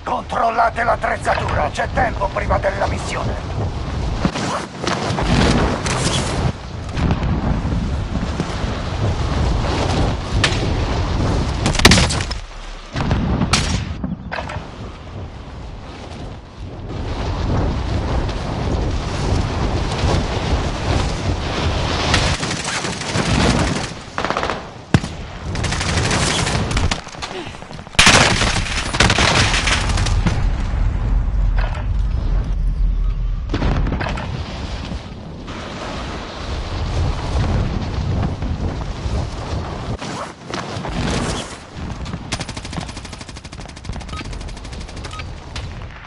Controllate l'attrezzatura, c'è tempo prima della missione.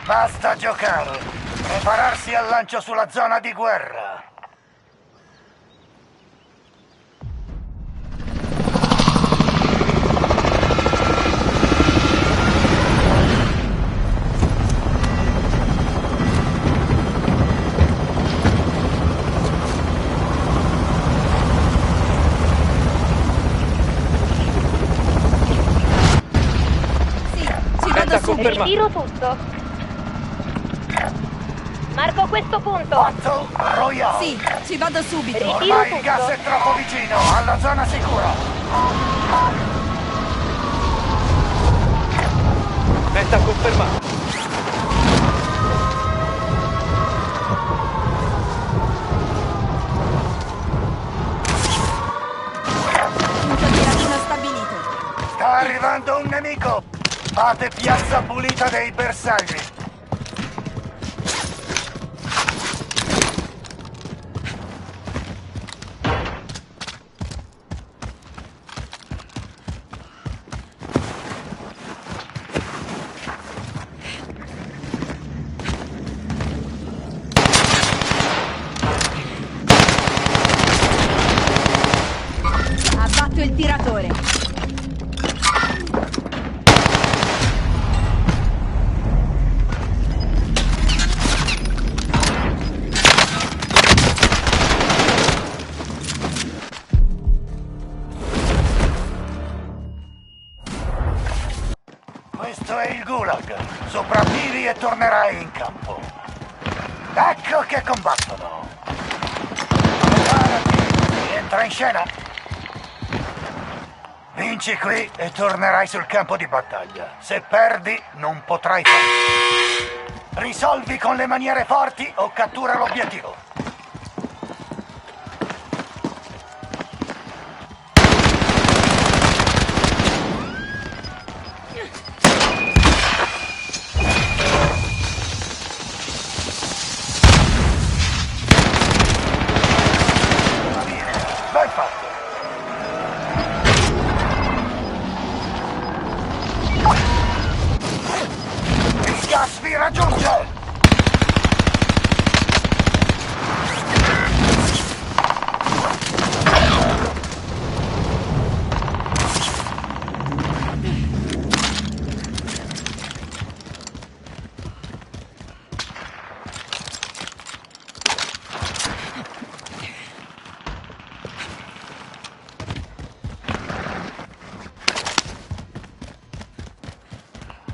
Basta giocare. Prepararsi al lancio sulla zona di guerra. Sì, ci vado subito. Ritiro tutto. Marco questo punto. Quanto? Royale. Sì, ci vado subito. Ritiro Ormai il tutto. gas è troppo vicino, alla zona sicura. Meta confermata. Punto di raduna stabilito. Sta arrivando un nemico. Fate piazza pulita dei bersagli. Abbatto il tiratore. Questo è il Gulag. Sopravvivi e tornerai in campo. Ecco che combattono. Preparati. Entra in scena. Vinci qui e tornerai sul campo di battaglia. Se perdi, non potrai farlo. Risolvi con le maniere forti o cattura l'obiettivo. Ben fatto. Il gas vi raggiunge!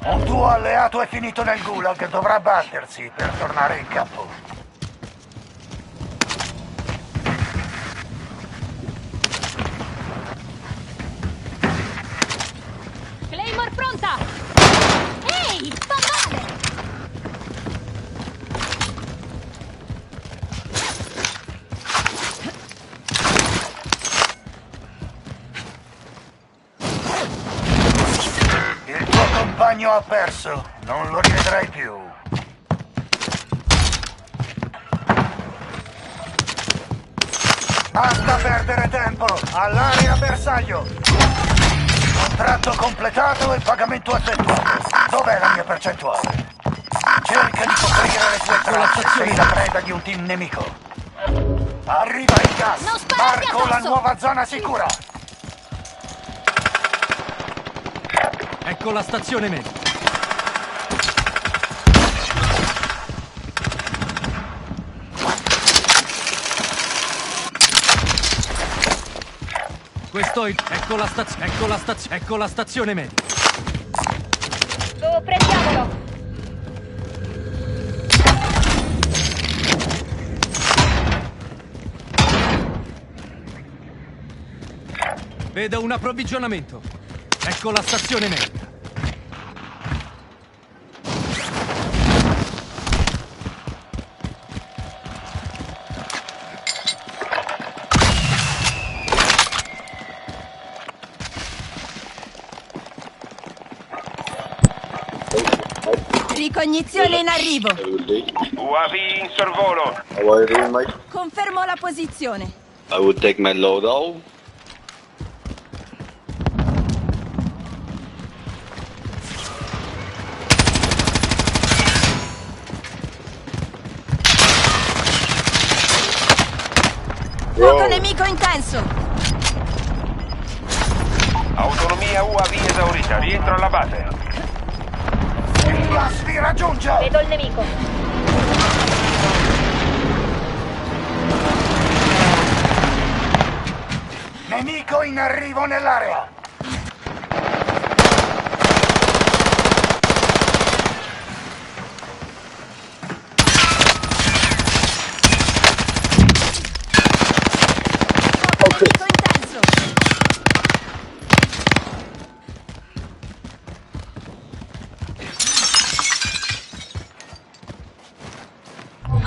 Un tuo alleato è finito nel Gulag, dovrà battersi per tornare in campo. Claymore pronta! Ehi, fa male! compagno ha perso, non lo rivedrai più. Basta perdere tempo! All'area bersaglio! Contratto completato e pagamento effettuato. Dov'è la mia percentuale? Cerca di coprire le tue tracce, sei la preda di un team nemico. Arriva il gas! Non spararti Marco la addosso! nuova zona sicura! Ecco la stazione medica. Ecco la stazione medica. Su, prendiamolo. Vedo un approvvigionamento. Ecco la stazione medica. Ricognizione in arrivo. UAV in sorvolo. How are you doing, mate? Confermo la posizione. I would take my loadout. Fuoco nemico intenso. Autonomia UAV esaurita. Rientro alla base. Il gas vi raggiunge! Vedo il nemico. Nemico in arrivo nell'area! Fuoco nemico intenso.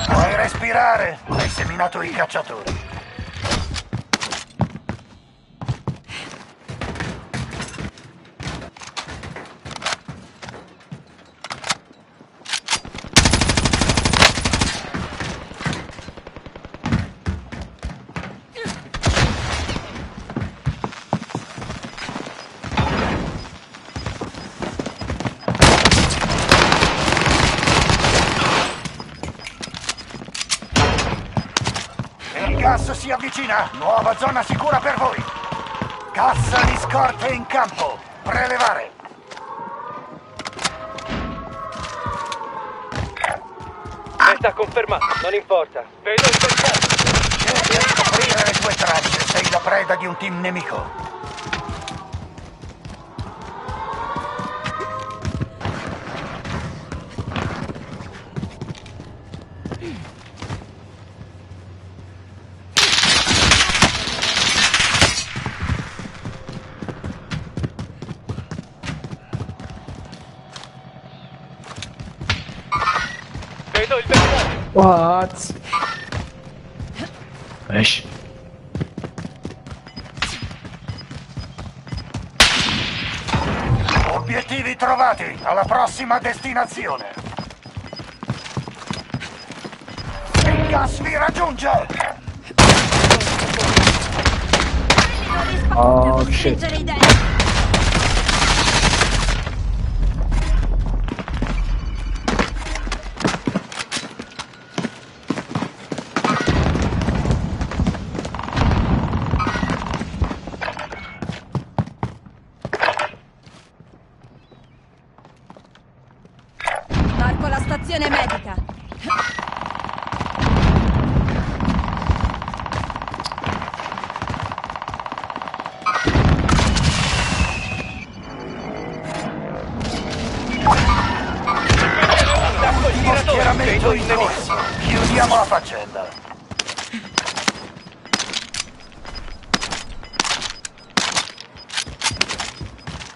Puoi respirare? Hai seminato i cacciatori. Il gas si avvicina! Nuova zona sicura per voi! Cassa di scorte in campo! Prelevare! Meta confermata, non importa. Vedo il bersaglio. Cerca di coprire le tue tracce, sei la preda di un team nemico. Vedo il bersaglio. What? ماشي. Obiettivi trovati! Alla prossima destinazione! Il gas vi raggiunge! Non rispondo. Oh, Devo shit. stringere i denti. Marco la stazione medica. Ultimo schieramento in corso! Chiudiamo la faccenda!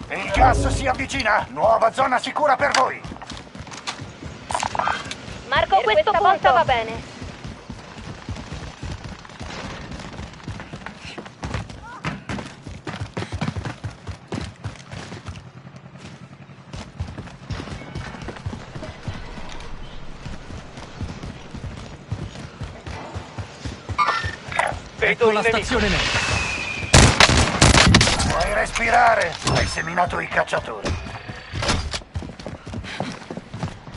Il gas si avvicina! Nuova zona sicura per voi! Marco, questo punto va bene. Vedo il nemico. Puoi respirare? Hai seminato i cacciatori.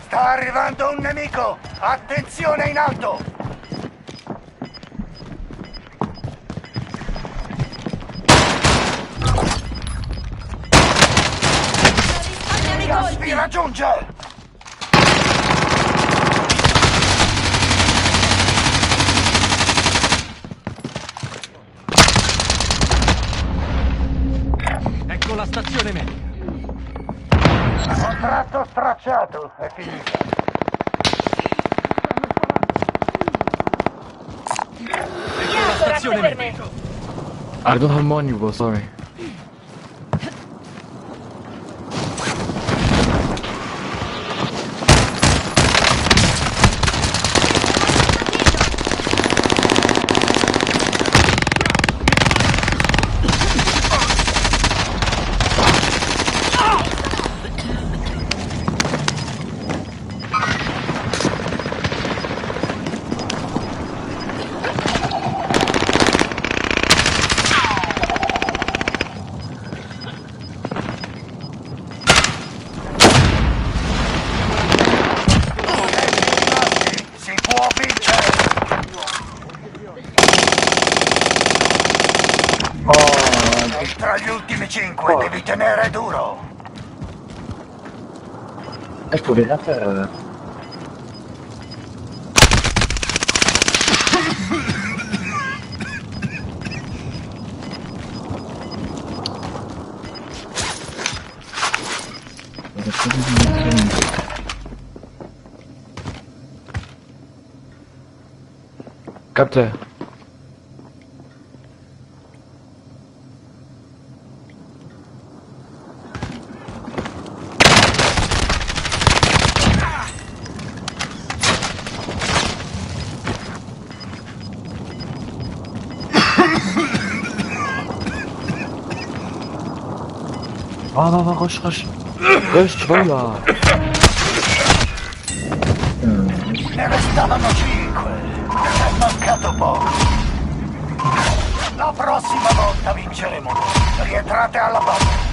Sta arrivando un nemico! Attenzione in alto! Risparmiami i Vi colpi! raggiunge! Ecco la stazione medica. Contratto stracciato, è finita. Corazze per me. I don't have money, bro, sorry. Si può vincere! Sei tra gli ultimi 5, devi tenere duro! Je pouvais rien faire. Capteur. Va, rush. Rush, tu vas où là? Ne restavano 5. È mancato poco. La prossima volta vinceremo noi. Rientrate alla base.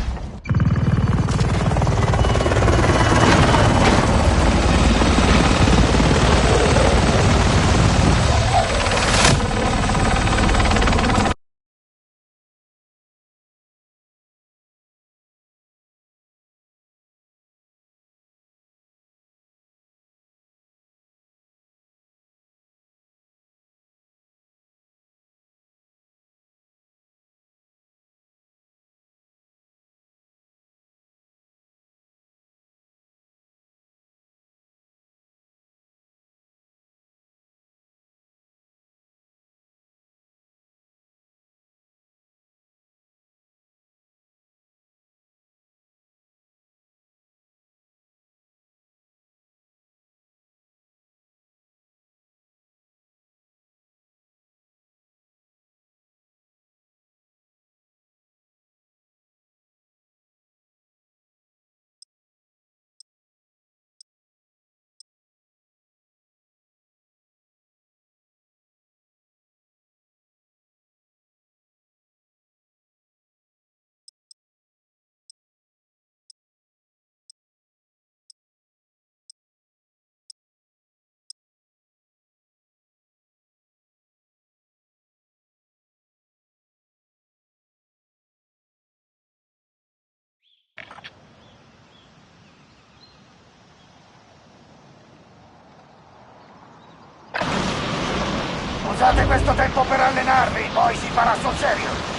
Usate questo tempo per allenarvi, poi si farà sul serio.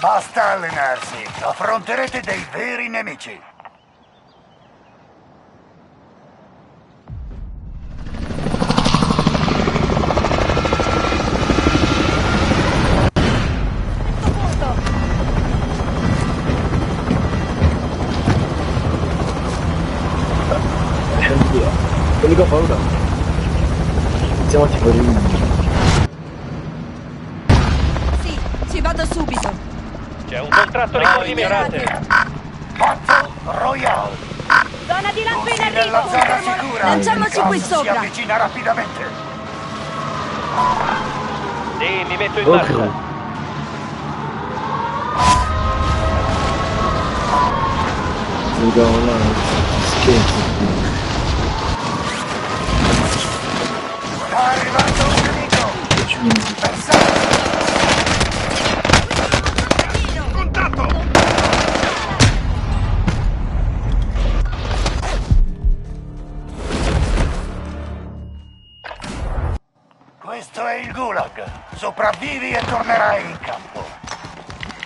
Basta allenarsi, affronterete dei veri nemici. Quelli che ho paura. Siamo a tipo di... Sì, ci vado subito. C'è un contratto di coordinate. Battle Royale. Zona di lampo in Tutti nella arrivo. zona sicura. Lanciamoci Il qui gas sopra. Si avvicina rapidamente. Sì, mi metto in Ok. marcia. Vediamo là. Scherzo. Sta arrivando un nemico. Bersaglio. Questo è il Gulag. Sopravvivi e tornerai in campo.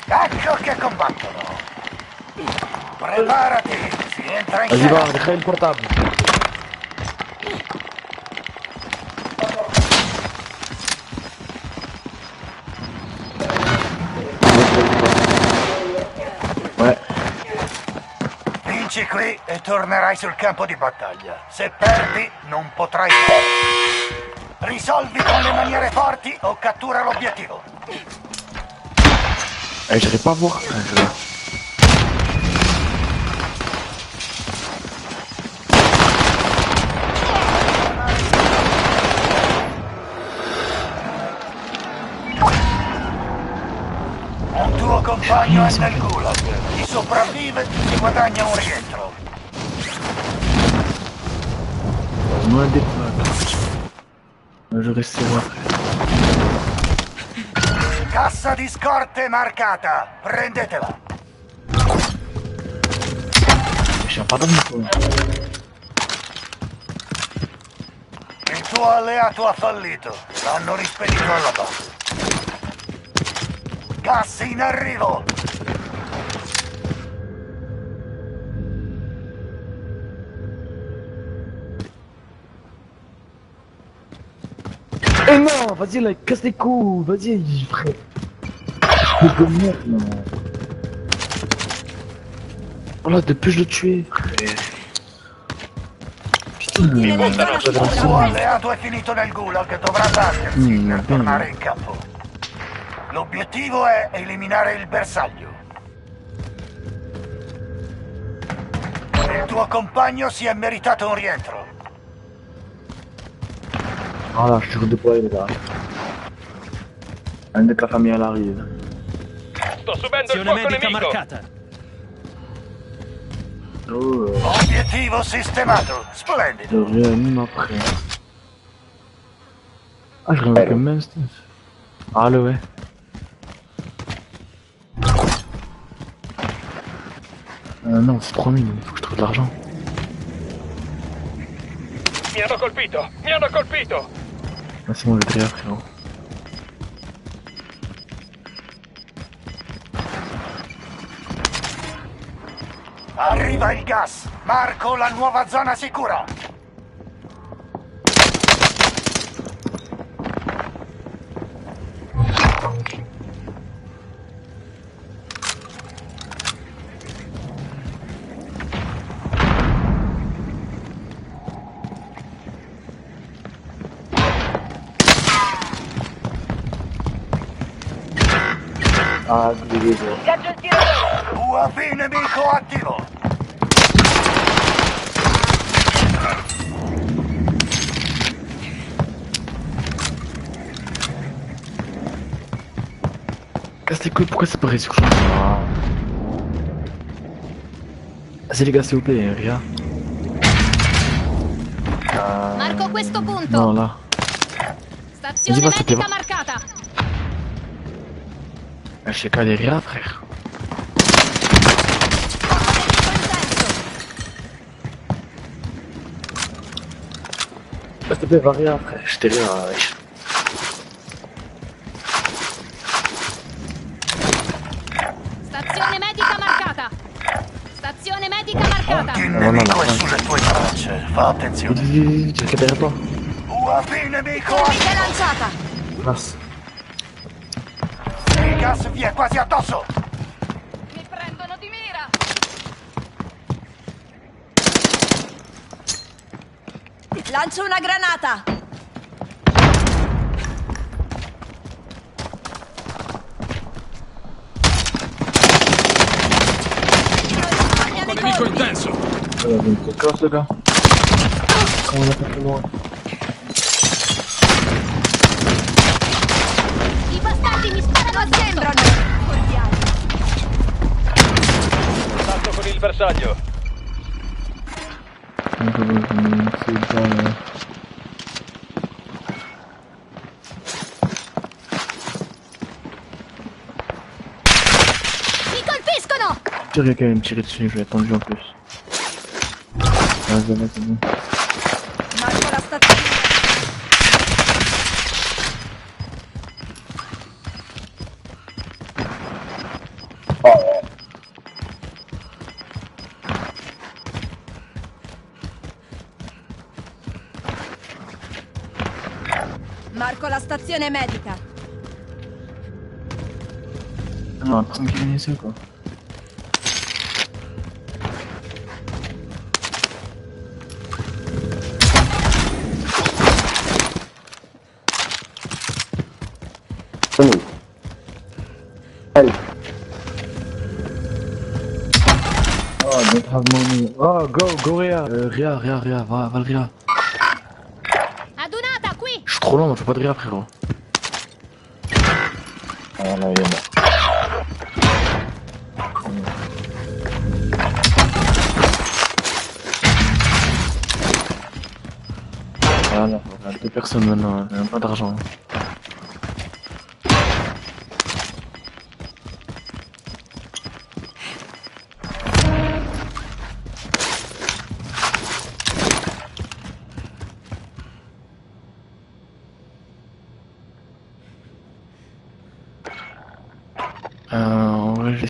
Ecco che combattono. Preparati, si entra in Vas-y, va, scena. décris le portable. Ouais. Vinci qui e tornerai sul campo di battaglia. Se perdi, non potrai fare. Risolvi con le maniere forti o cattura l'obiettivo. J'arrive pas à voir. Un tuo compagno è nel Gulag. Chi sopravvive si guadagna un rientro. Moins des potes. Je resterai après. Cassa di scorte marcata. Prendetela. Je suis pas dans le coin. Il tuo alleato ha fallito. L'hanno rispedito alla base. Gas in arrivo. Eh non, vas-y là, casse les coups, vas-y, frère. C'est de merde, non. Voilà, depuis je le tuais, frère. Putain, Nella zona Il tuo sicura. alleato è finito nel Gulag. Dovrà darsi per tornare in campo. L'obiettivo è eliminare il bersaglio. Il tuo compagno si è meritato un rientro. Voilà, je suis redéployé, les gars. Un de la famille, elle arrive. Sto subendo il Azione fuoco medica nemico. marcata. Oh, Obiettivo sistemato. Splendido. je réanime après. Ah, je réanime quand même, Steve. Ah, le ouais. Non, c'est 3000, il faut que je trouve de l'argent. Mi hanno colpito! Mi hanno colpito! Ah, c'est bon, je vais derrière, frérot. Arriva il gas. Marco la nuova zona sicura. Ah, diviso. Ingaggio il tiratore. UAV nemico attivo. Casse les couilles, pourquoi c'est pas résurgent? Ah. Vas-y les gars, s'il vous plaît, Ria. Marco questo punto. Non, là. Stazione Vas-y, va, c'était medica bon. marcata. Je sais qu'à les Ria, frère. S'il te plaît, va Ria, frère. Je t'ai Ria, wesh. Il nemico è sulle tue tracce. Fa attenzione. Cerca derrière toi. UAV nemico Fermita lanciata. Mince. Il gas vi è quasi addosso. Mi prendono di mira. Lancio una granata. Nemico intenso! Che cosa, gars? Comment on a fait loin? I bastardi mi sparano a sembrano. Cordiali. Contatto con il bersaglio. Mi colpiscono. Pire, quelqu'un va me tirer dessus, je vais être tendu en plus. Vas-y, vas-y. Marco la stazione. Marco la stazione medica. Non, personne qui vient ici, quoi. Oh, don't have money. Oh, go, Réa. Réa, va le Réa. Adunata qui. Je suis trop loin, moi, je fais pas de Réa, frérot. Ah là, il est mort. Voilà, on a 2 personnes maintenant, on a pas d'argent. En vrai,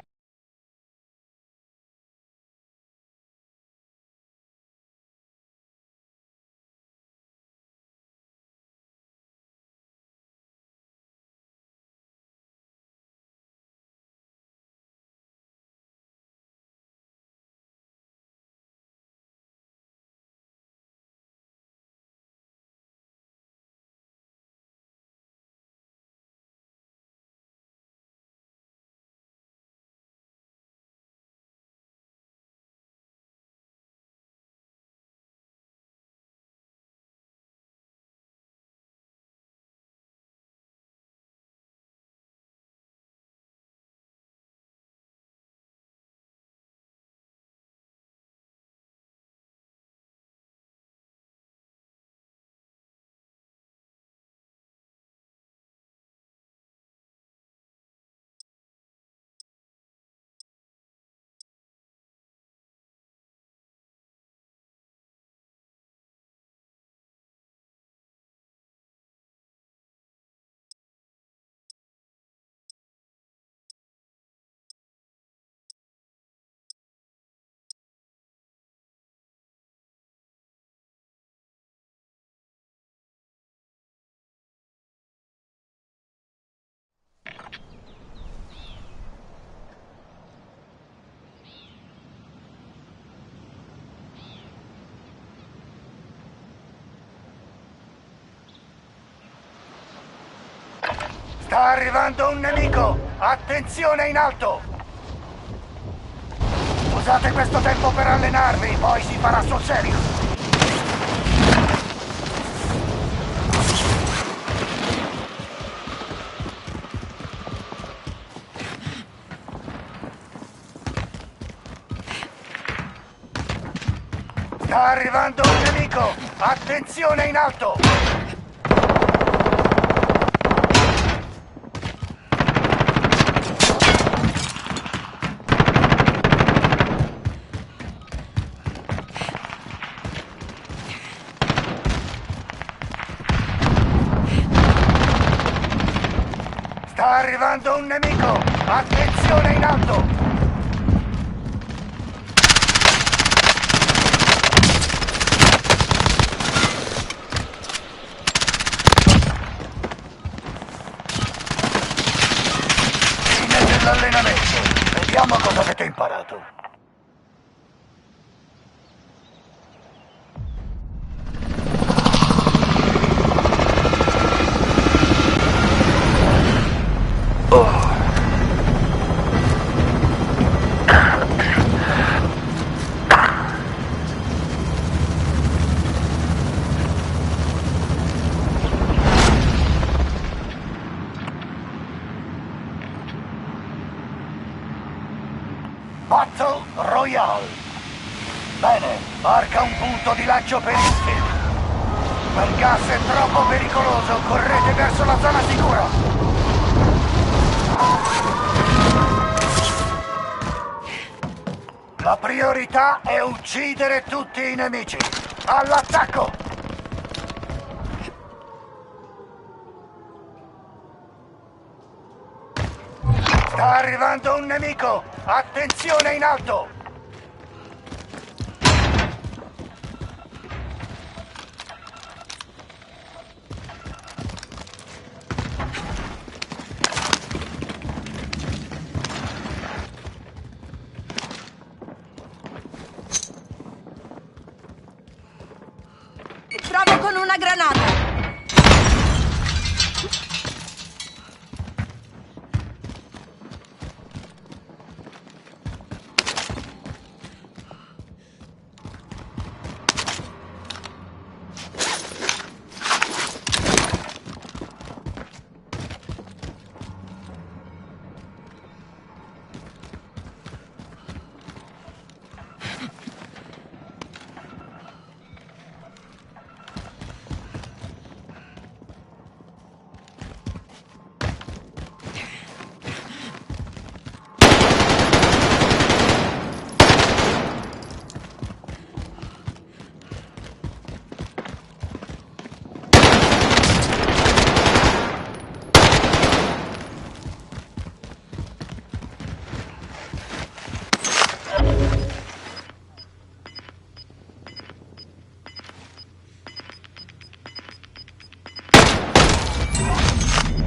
Sta arrivando un nemico! Attenzione in alto! Usate questo tempo per allenarvi, poi si farà sul serio! Sta arrivando un nemico! Attenzione in alto! Sta arrivando un nemico! Attenzione in alto! Complimenti. Vediamo cosa avete imparato. Battle Royale. Bene, marca un punto di lancio per il team. Quel gas è troppo pericoloso, correte verso la zona sicura. La priorità è uccidere tutti i nemici. All'attacco! Sta arrivando un nemico! Attenzione in alto! Provo con una granata.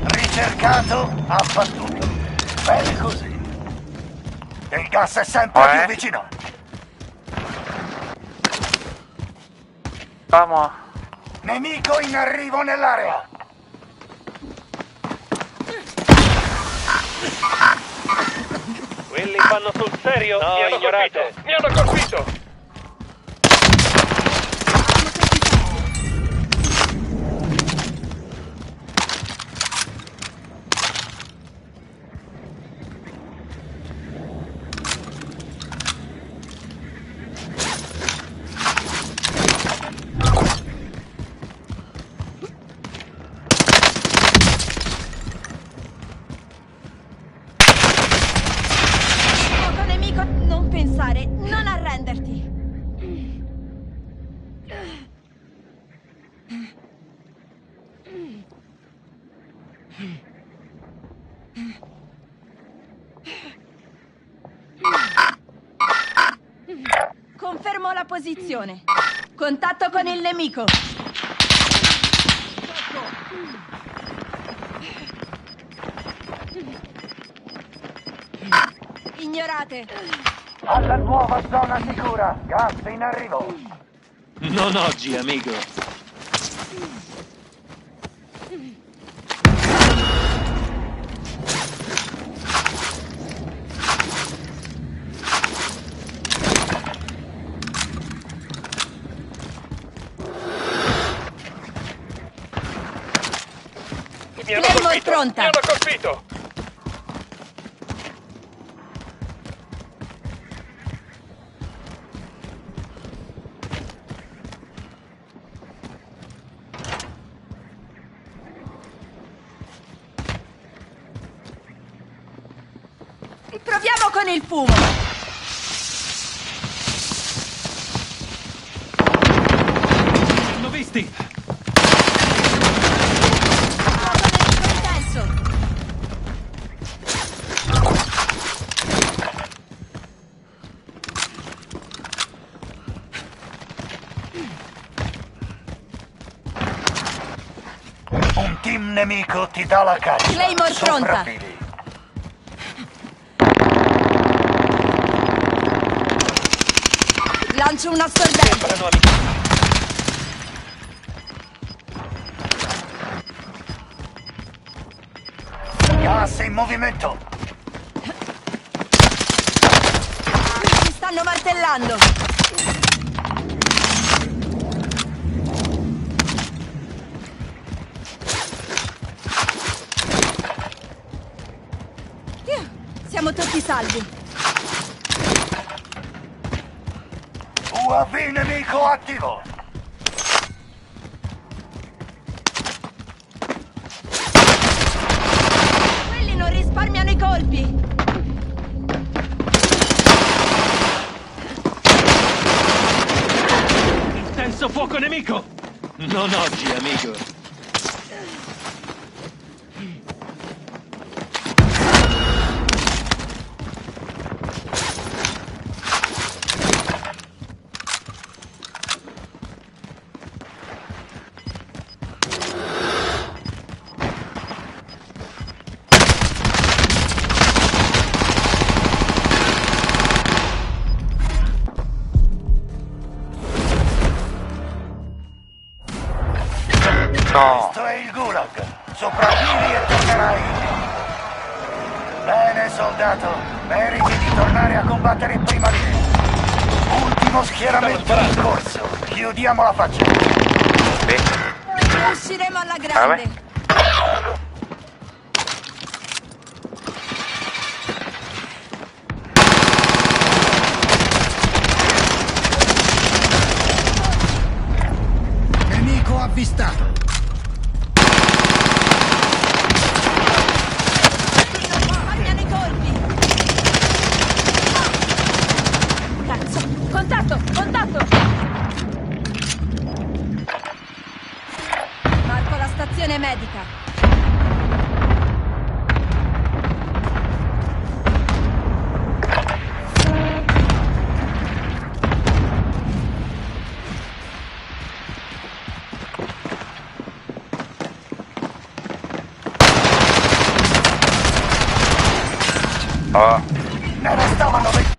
Ricercato, abbattuto. Bene così. Il gas è sempre più vicino. Vamos. Nemico in arrivo nell'area. Quelli fanno sul serio? No, Mi hanno ignorato. colpito! Mi hanno colpito! Poco nemico, non pensare, non arrenderti. Confermo la posizione. Contatto con il nemico. Ignorate. Alla nuova zona sicura. Gas in arrivo. Non oggi, amico. Mi hanno Claymore colpito! pronta. Mi hanno colpito! Proviamo con il fumo. Hanno visti! Fuoco nemico intenso. Un team nemico ti dà la caccia. Claymore pronta. Sopravvivi. Lancio un assorbente. Sembrano amici. Gas in movimento. Ci stanno martellando. Siamo tutti salvi. UAV nemico attivo. Quelli non risparmiano i colpi. Intenso fuoco nemico! Non oggi, amico. No. Questo è il Gulag. Sopravvivi e tornerai. Bene, soldato. Meriti di tornare a combattere in prima linea. Ultimo schieramento Stanno in sparando. corso. Chiudiamo la faccia. Usciremo alla grande. Nemico avvistato. Risparmiano i colpi. Cazzo. Contatto, contatto. Marco la stazione medica. Oh. Ne restavano 20.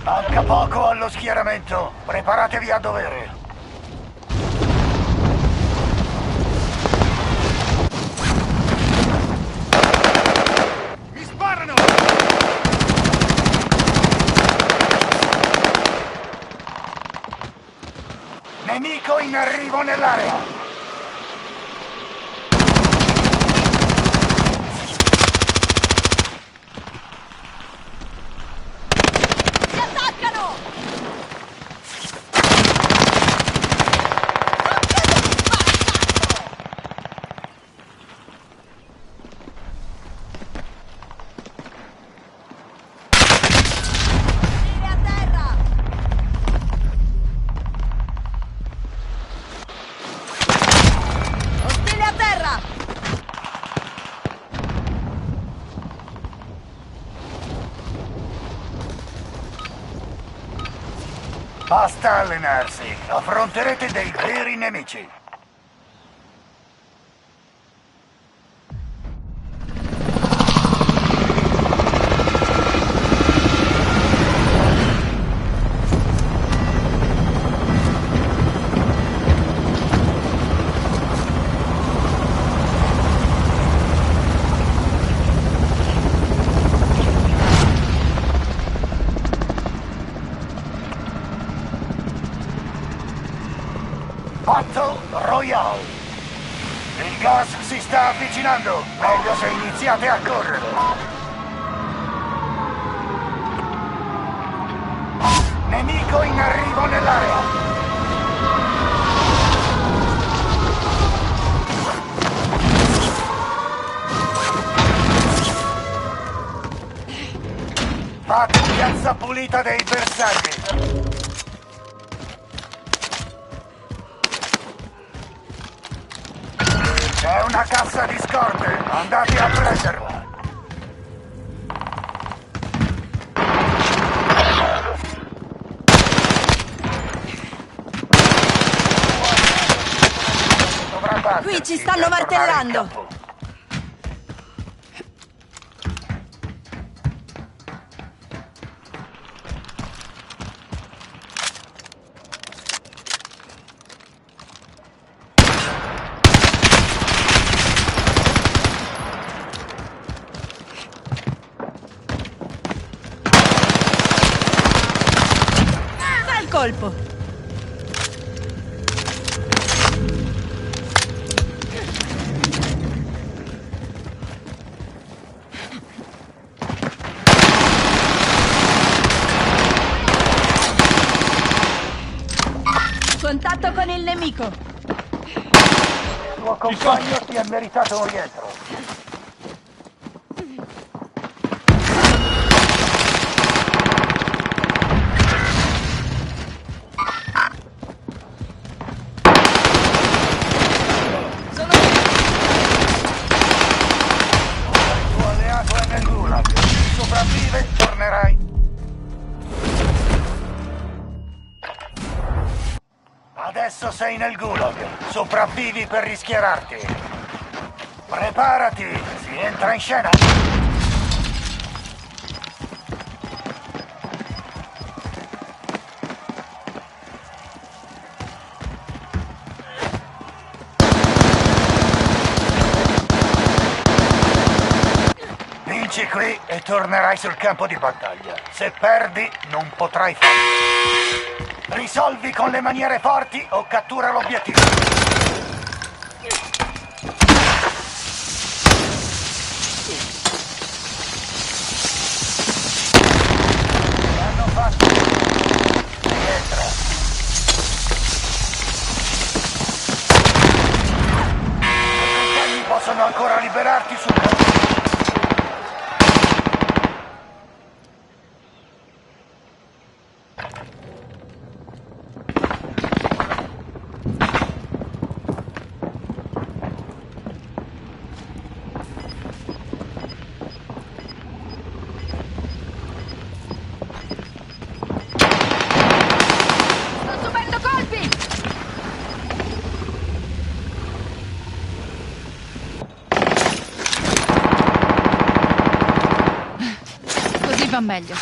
Manca poco allo schieramento. Preparatevi a dovere. Mi sparano! Nemico in arrivo nell'area. Si attaccano! Ostile a terra! Ostile a terra! Basta allenarsi. Affronterete dei veri nemici. sta avvicinando. Meglio se iniziate a correre. Nemico in arrivo nell'area. Fate piazza pulita dei bersagli. C'è una cassa di scorte, andate a prenderla. Qui ci stanno martellando. Bel colpo. Contatto con il nemico. Il tuo compagno si è meritato un rientro. Il tuo alleato è nel gulag. Se sopravvive, tornerai. Adesso sei nel gulag. Sopravvivi per rischiararti. Preparati, si entra in scena. Vinci qui e tornerai sul campo di battaglia. Se perdi, non potrai farlo. Risolvi con le maniere forti o cattura l'obiettivo. Ti hanno fatto. Rientra. I compagni possono ancora liberarti sul campo. Sto subendo colpi. Così va meglio.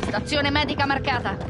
Stazione medica marcata.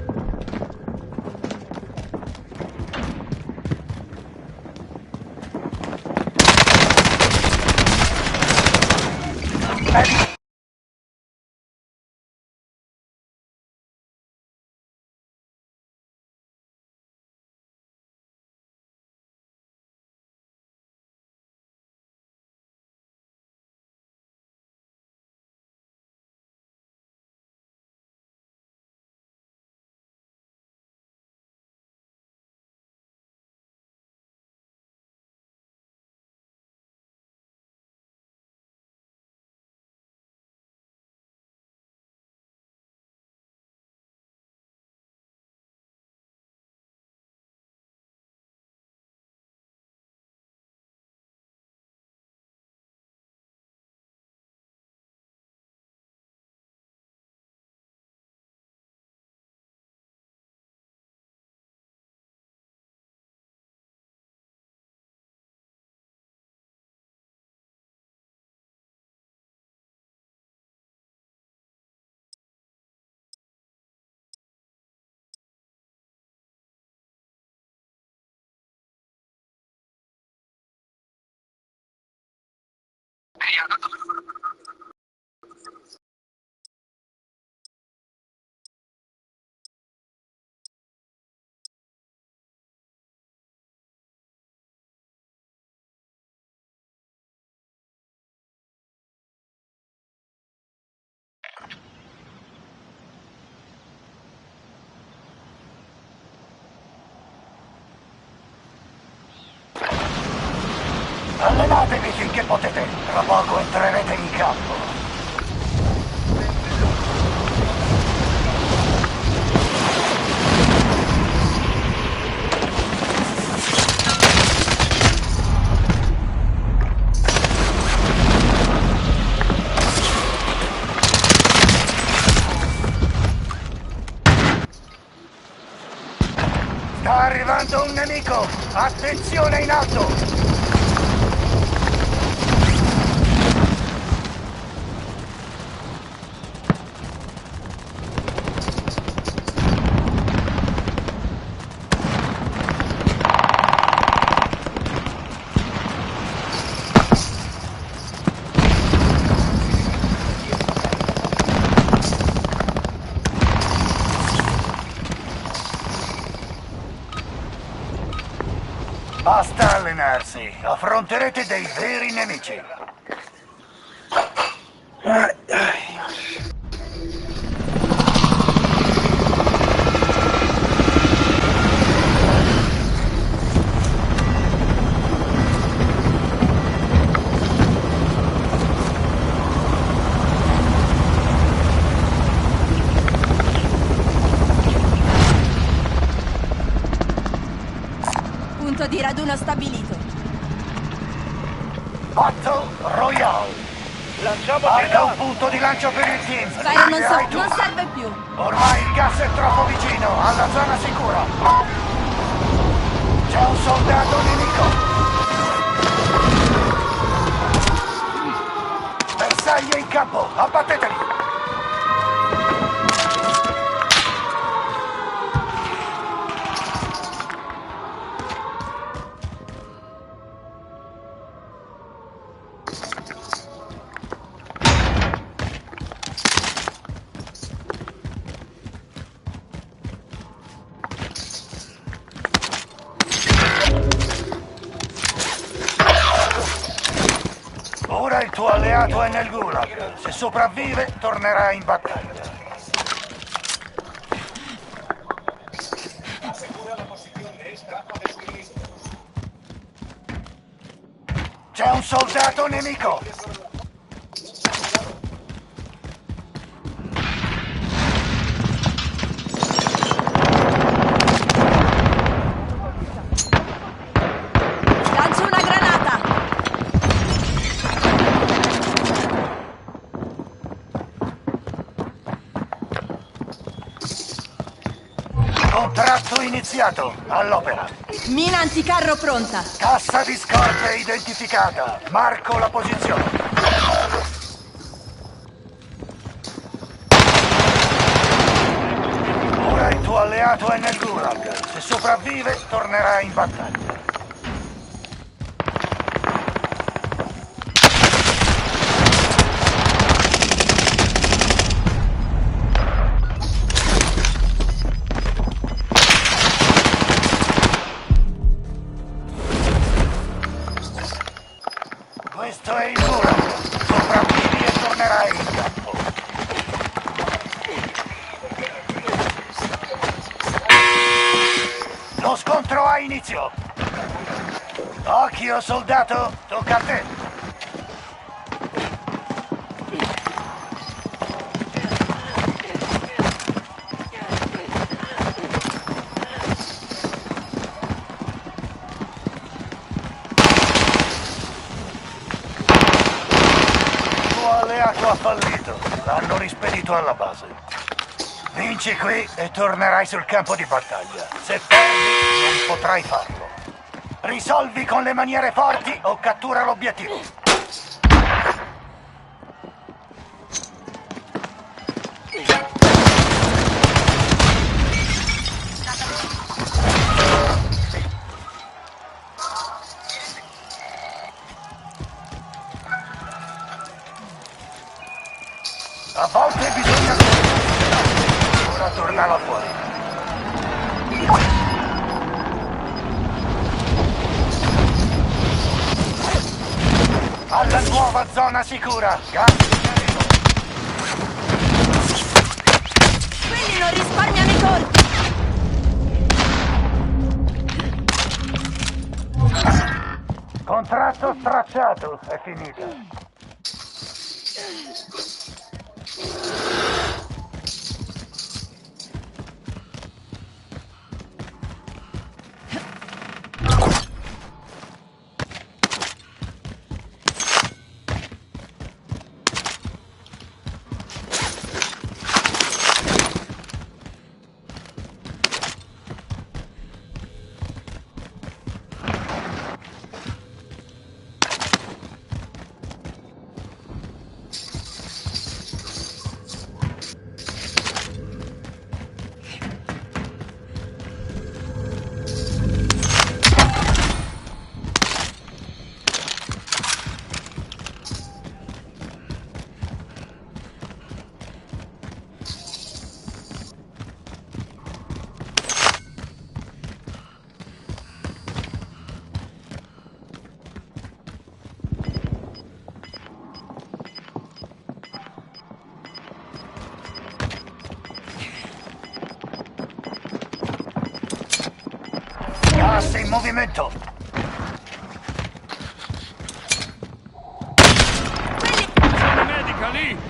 Allenatevi finché potete. Tra poco entrerete in campo. Sta arrivando un nemico! Attenzione in alto! Basta allenarsi, affronterete dei veri nemici. Punto di raduno stabilito. Battle Royale. Lanciamo Marca un punto di lancio per il team. Spero non Hai tu. serve più. Ormai il gas è troppo vicino, alla zona sicura. C'è un soldato nemico. Bersagli in campo, abbatteteli. Ora il tuo alleato è nel gulag. Se sopravvive, tornerà in battaglia. C'è un soldato nemico! Lancio una granata. Contratto iniziato, all'opera. Mina anticarro pronta. Cassa di scorte identificata. Marco la posizione. Ora il tuo alleato è nel gulag. Se sopravvive, tornerà in battaglia. Questo è il gulag. Sopravvivi e tornerai in campo. Lo scontro ha inizio. Occhio, soldato, tocca a te. Il tuo alleato ha fallito. L'hanno rispedito alla base. Vinci qui e tornerai sul campo di battaglia. Se perdi, non potrai farlo. Risolvi con le maniere forti o cattura l'obiettivo. A volte bisogna... Ora torna là fuori. Alla nuova zona sicura. Gas nemico. Quelli non risparmiano i colpi. Contratto stracciato, è finita. Gas in movimento. Medica lì!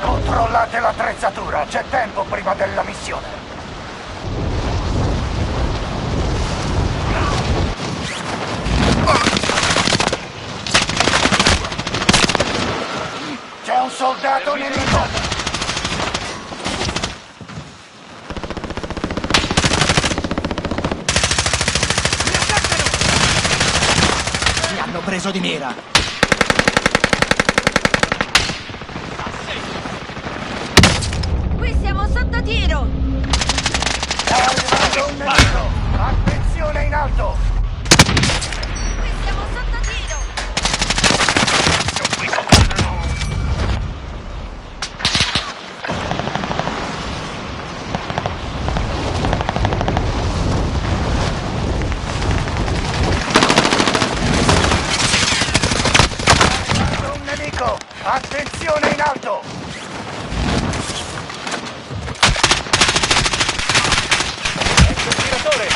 Controllate l'attrezzatura, c'è tempo prima della missione. C'è un soldato nemico! Mi hanno preso di mira. Qui siamo sotto tiro! È arrivato un nemico! Attenzione in alto! Qui siamo sotto tiro! Un nemico! Attenzione in alto! Ecco il tiratore!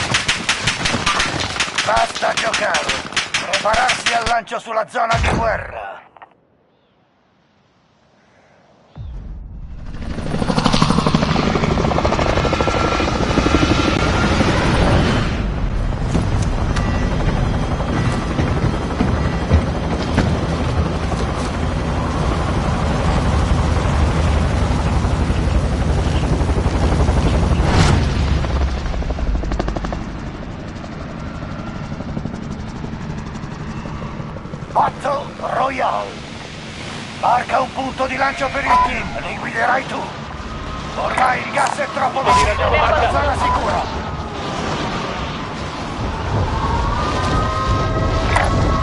Basta giocare! Prepararsi al lancio sulla zona di guerra! Battle Royale. Marca un punto di lancio per il team, li guiderai tu. Ormai il gas è troppo vicino, alla zona sicura.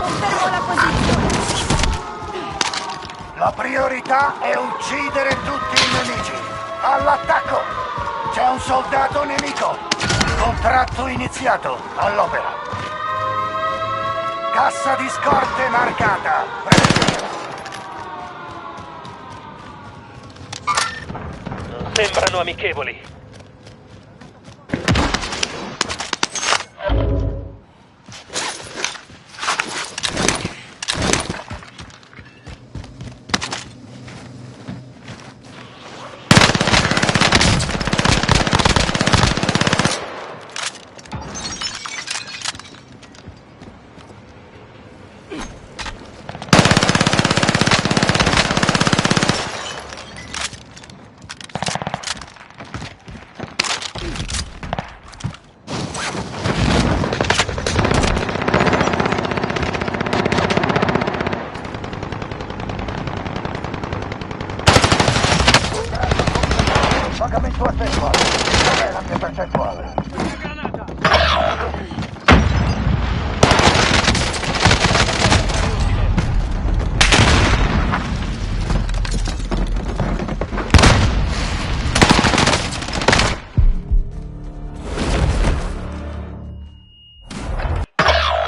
Confermo la posizione! La priorità è uccidere tutti i nemici. All'attacco! C'è un soldato nemico. Contratto iniziato, all'opera. Cassa di scorte marcata. Non sembrano amichevoli. pagamento effettuato. Dov'è la mia percentuale?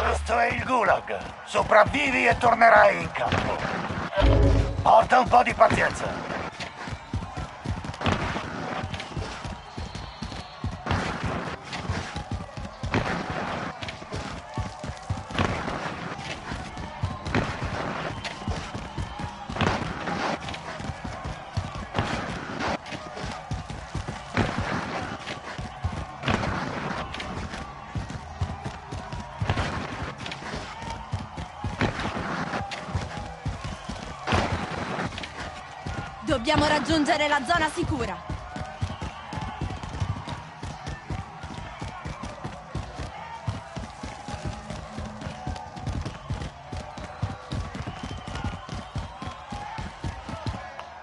Questo è il Gulag. Sopravvivi e tornerai in campo. Porta un po' di pazienza. Dobbiamo raggiungere la zona sicura.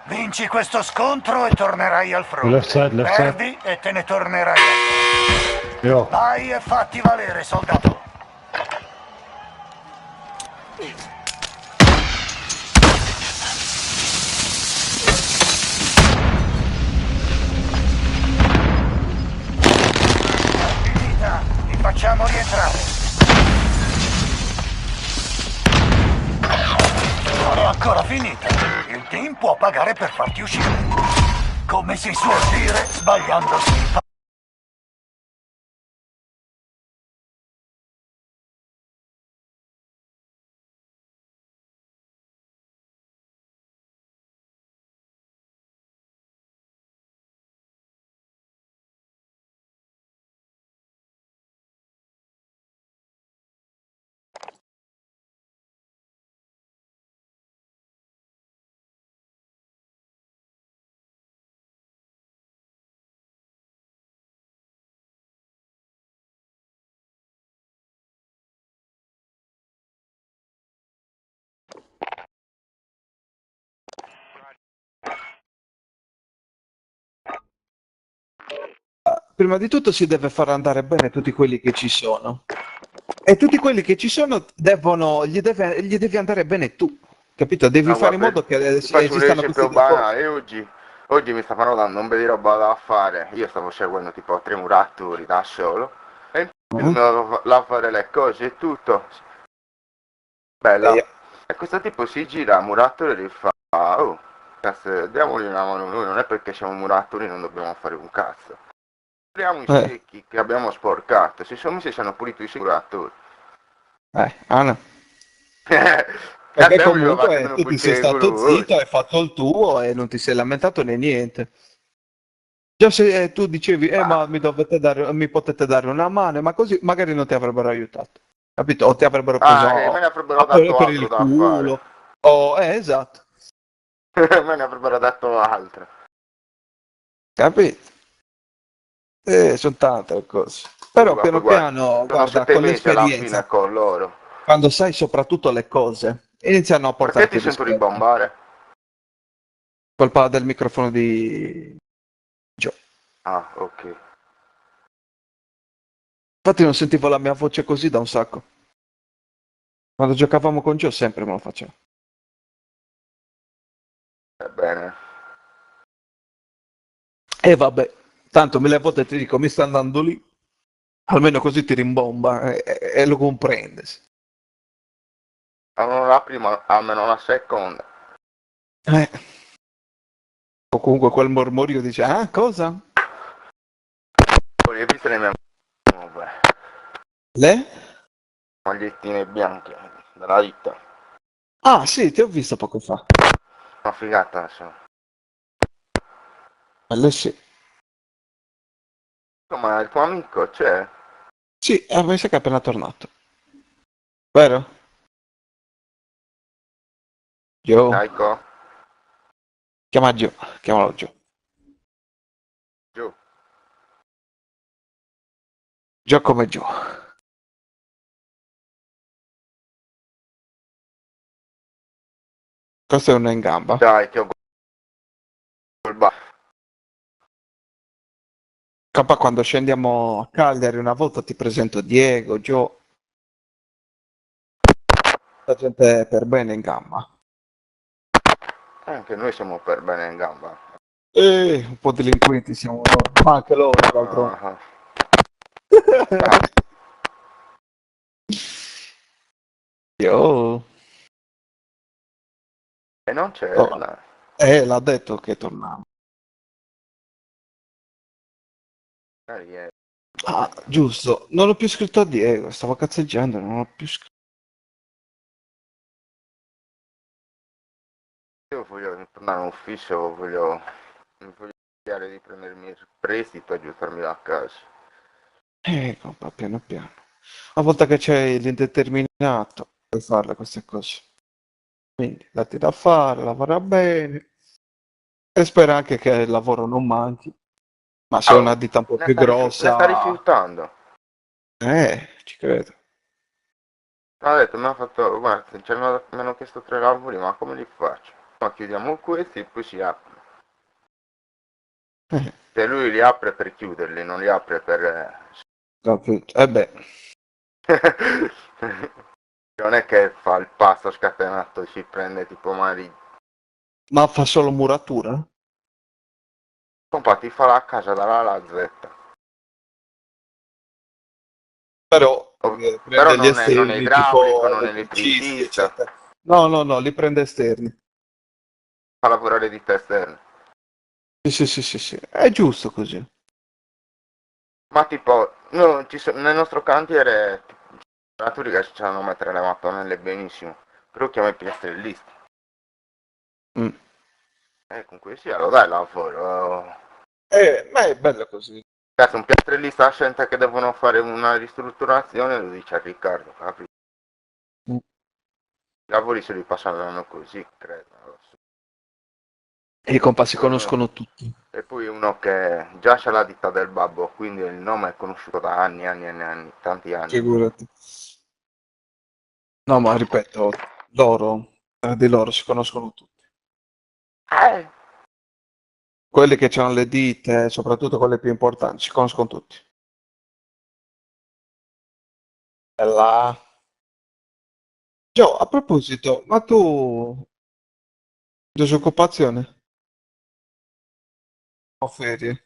Vinci questo scontro e tornerai al fronte. Left side. Perdi e te ne tornerai a casa. Yo. Vai e fatti valere, soldato. Finita, ti facciamo rientrare. Non è ancora finita. Il team può pagare per farti uscire. Come si suol dire, sbagliandosi. Prima di tutto si deve far andare bene tutti quelli che ci sono. E tutti quelli che ci sono gli devi andare bene tu. Capito? Devi No, fare in guarda, modo che ti faccio un esistano questi esempio due cose. banale. Oggi mi stavano dando un bel di roba da fare. Io stavo seguendo tipo 3 muratori da solo. E mi dovevo là fare le cose e tutto. Bella. E questo tipo si gira a muratori e fa: oh, cazzo, diamogli una mano noi. Non è perché siamo muratori non dobbiamo fare un cazzo. Prendiamo i secchi che abbiamo sporcato. Si sono messi e si hanno pulito i muratori. Anna. Perché comunque tu ti sei stato zitto, hai fatto il tuo e non ti sei lamentato né niente. Già se tu dicevi, ma mi potete dare una mano, ma così magari non ti avrebbero aiutato. Capito? O ti avrebbero preso me ne avrebbero dato per altro il da culo. Esatto. fare. Me ne avrebbero dato altro. Capito? Sono tante le cose. Però piano piano, guarda, con l'esperienza, con loro. quando sai soprattutto le cose, iniziano a Perché portarti ti sento rispetto. ribombare? Colpa del microfono di Gio. Ah, ok. Infatti non sentivo la mia voce così da un sacco. Quando giocavamo con Gio sempre me lo facevo. Bene. E vabbè, tanto mille volte ti dico, mi sta andando lì. Almeno così ti rimbomba e lo comprende. Almeno la prima, almeno la seconda. O comunque quel mormorio dice, cosa? Con le vite le mie Le? magliettine bianche della ditta. Ah sì, ti ho visto poco fa. Una figata sono. Quelle sì. Ma il tuo amico c'è? Sì, mi sa che è appena tornato. Vero? Gio. Daico? Chiama Gio. Chiamalo Gio. Giù. Gio come Gio. Questo è uno in gamba. Dai, che ho col bar. Capà quando scendiamo a Cagliari una volta ti presento Diego, Gio. La gente è per bene in gamba. Anche noi siamo per bene in gamba. Un po' delinquenti siamo noi, ma anche loro, tra l'altro. Ah. Io... E non c'è. Oh, l'ha detto che torniamo. Ah, giusto, non ho più scritto a Diego, stavo cazzeggiando, non ho più scritto. Io voglio tornare in ufficio, mi voglio cercare di prendermi il prestito e aggiustarmi la casa. Papà, piano piano. Una volta che c'è l'indeterminato, puoi farle queste cose. Quindi, datti da fare, lavora bene. E spera anche che il lavoro non manchi. Ma se è una ditta un po' più grossa... Ne sta rifiutando. Ci credo. Ha detto, mi ha fatto, guarda, mi hanno chiesto 3 lavori, ma come li faccio? Ma chiudiamo questi e poi si apre. Se lui li apre per chiuderli, non li apre per... Beh. Non è che fa il passo scatenato e si prende tipo magari... Ma fa solo muratura? Compa, ti fa la casa dalla A alla Z. Però non è idraulico, non è elettricista. No, li prende esterni. Fa lavorare di te esterni. Sì, è giusto così. Ma tipo, no, nel nostro cantiere, i lavoratori che ci sanno mettere le mattonelle benissimo, però chiama i piastrellisti. Comunque sia, lo dai lavoro. Ma è bello così. Cazzo, un piastrellista assente che devono fare una ristrutturazione lo dice a Riccardo, capi? I lavori se li passano così, credo. E i compa si conoscono tutti. E poi uno che già c'ha la ditta del babbo, quindi il nome è conosciuto da anni, tanti anni. Figurati. No, ma ripeto, loro, di loro si conoscono tutti. Quelli che hanno le ditte, soprattutto quelle più importanti, si conoscono tutti. E là. Gio, a proposito, ma tu disoccupazione? O ferie?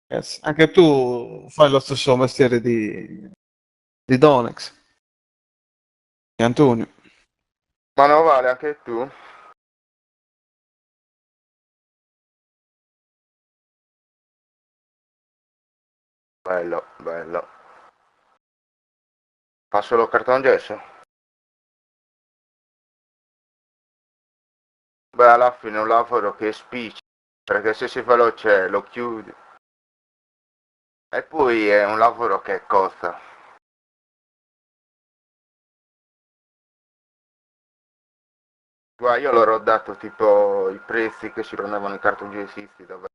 Yes. Anche tu fai lo stesso mestiere di Donex, di Antonio. Ma non vale anche tu? Bello, bello. Fa solo carton gesso? Beh, alla fine è un lavoro che spiccia, perché se sei veloce lo chiudi. E poi è un lavoro che costa. Guarda, io loro ho dato tipo i prezzi che ci prendevano i cartongesisti dove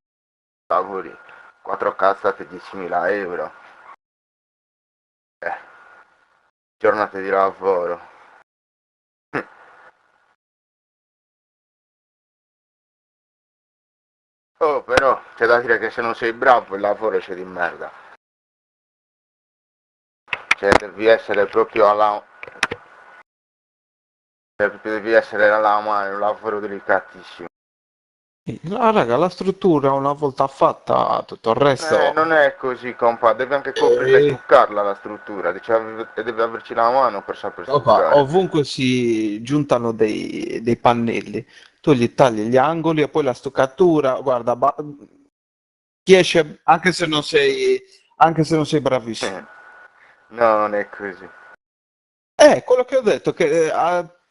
lavori 4 cazzate 10.000 euro. Giornate di lavoro. Oh, però c'è da dire che se non sei bravo il lavoro c'è di merda. Cioè devi essere proprio alla... Devi essere alla mano, è un lavoro delicatissimo. No, raga, la struttura una volta fatta, tutto il resto... Non è così, compa, devi anche coprirla e stuccarla la struttura, devi averci la mano per saper stuccare. Ovunque si giuntano dei pannelli, tu gli tagli gli angoli e poi la stuccatura, guarda, ti esce anche se non sei bravissimo. No, non è così. Quello che ho detto, che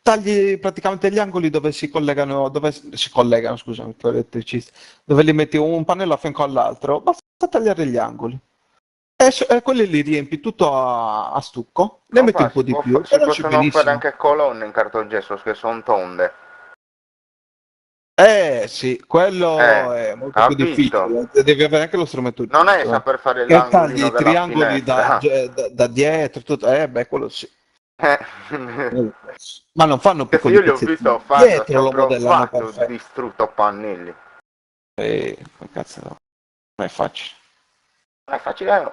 tagli praticamente gli angoli dove si collegano, scusami, tu elettricista, dove li metti un pannello a fianco all'altro, basta tagliare gli angoli. E quelli li riempi tutto a stucco, ne metti un po' di più. Si possono fare anche colonne in cartongesso che sono tonde. Sì, quello è molto più difficile. Devi avere anche lo strumento giusto. Non è saper fare l'angolino della triangoli da dietro, tutto. Quello sì. Ma non fanno piccoli io li ho visto fare, dietro lo modellano perfetto. Distrutto pannelli. Che cazzo no? Non è facile. Non è facile, no.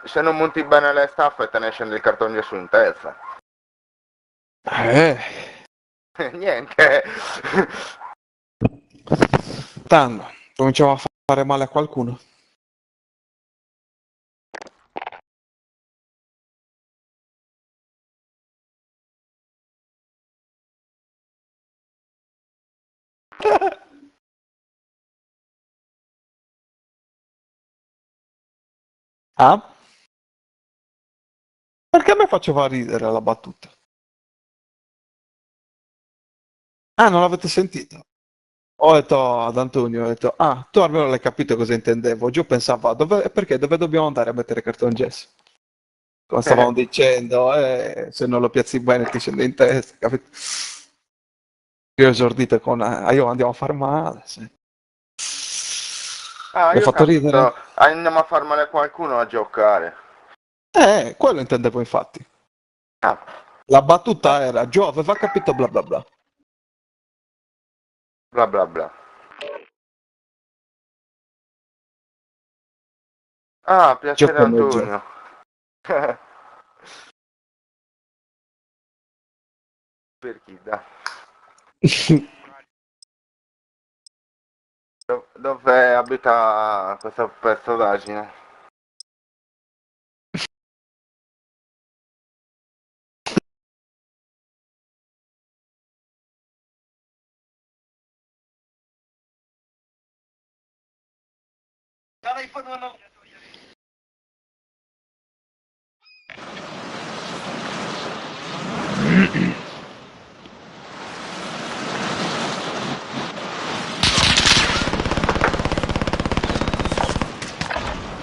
Se non monti bene le staffe te ne scende il cartone su in testa. Niente. Tango, cominciamo a fare male a qualcuno. Ah? Perché a me faceva ridere la battuta? Ah, non l'avete sentita? Ho detto ad Antonio, ho detto, ah, tu almeno l'hai capito cosa intendevo. Giù pensava, perché dove dobbiamo andare a mettere cartone gesso? Come stavamo dicendo, se non lo piazzi bene ti scende in testa, capito? Io ho esordito con, io andiamo a far male. Sì. Ah, Mi ha io fatto capito. ridere? Andiamo a far male a qualcuno a giocare. Quello intendevo infatti. Ah. La battuta era, Joe aveva capito bla bla bla. Bla bla bla. Ah, piacere Antonio. Per chi da? Dove abita questo personaggio?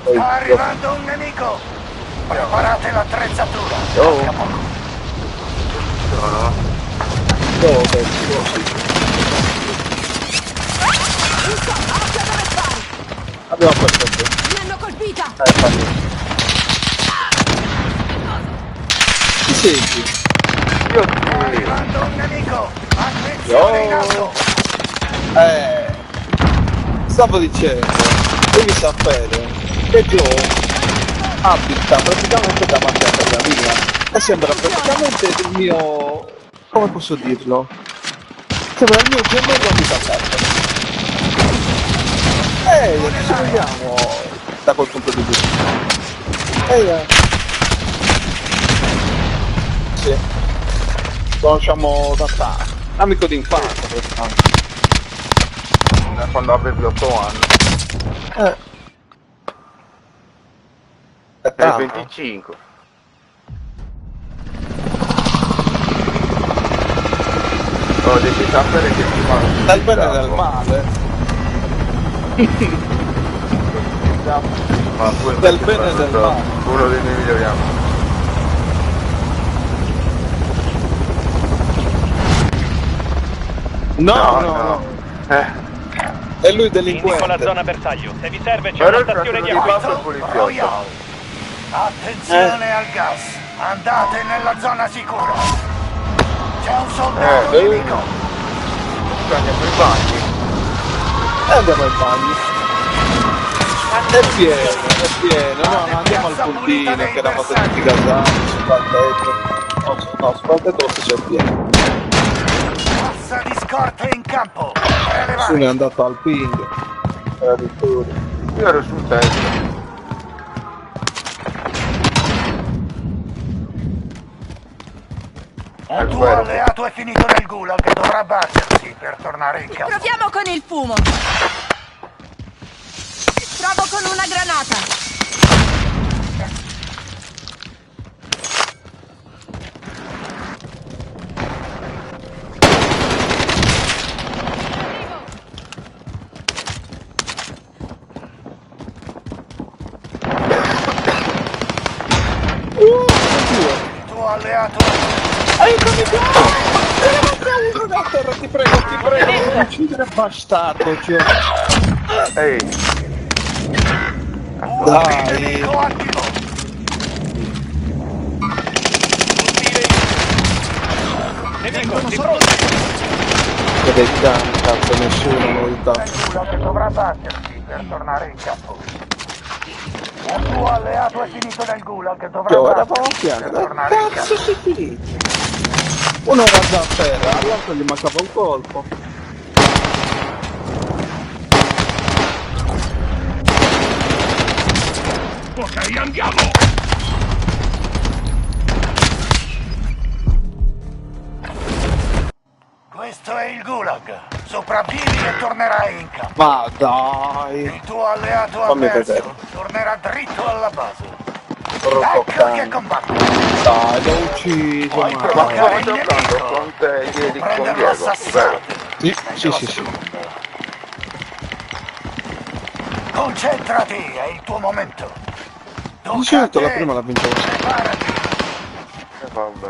Sta arrivando un nemico! Preparate l'attrezzatura! Manca poco. Dove? Abbiamo fatto. Mi hanno colpita! Ti senti? Sta arrivando un nemico! Attenzione in alto! Stavo dicendo, devi sapere che Joe abita praticamente davanti a casa mia e sembra praticamente il mio, come posso dirlo? Sembra il mio gemello abita a casa. Ci vediamo da quel punto di vista. Sì. Conosciamo da tanto. Amico d'infanzia praticamente. Da quando avevi 8 anni. È Nel tanto. 25. Oh, devi sapere che ti mando. Dal bene e dal male. Ma poi Del bene e del male. uno dei miei migliori amici. No. È lui Indico la delinquente. zona bersaglio. Se vi serve c'è Però una il stazione fratello di ghiaccio. Papa è poliziotto. Royale! Attenzione al gas! Andate nella zona sicura! C'è un soldato nemico! Andiamo in bagni. Andiamo ai bagni. È pieno. No, andiamo al puntino che eravamo tutti gasati sul balletto. No, sul balletto lo c'è pieno. Massa di scorte in campo! Nessuno è andato al ping. Addirittura. Io ero sul tetto. Un tuo alleato è finito nel gulag e dovrà battersi per tornare in campo. Proviamo con il fumo! Provo con una granata! Il tuo alleato Aiutami qua! Uno da terra, ti prego, non uccidere bastardo, cioè. Ehi, Dai. nemico attivo! Nemico, di fronte! Che dei danni, cazzo, nessuno non dà. Il gulag dovrà battersi per tornare in campo. Un tuo alleato è finito nel gulag, dovrà Che ora va a battersi per piano. tornare in Cazzo campo. si finito? Uno era da terra, all'altro gli mancava un colpo. Ok, andiamo! Questo è il gulag. Sopravvivi e tornerai in campo. Ma dai! Il tuo alleato Fammi avverso vedere. tornerà dritto alla base. Porco Ecco cane. che combatte. Dai, l'ho ucciso, Puoi ma... provocare il Stavo giocando nemico. con te ieri con Prenderlo Diego, assassinato. Sì, sì. Concentrati, è il tuo momento. Di solito la prima la vincevo. Preparati. Vabbè.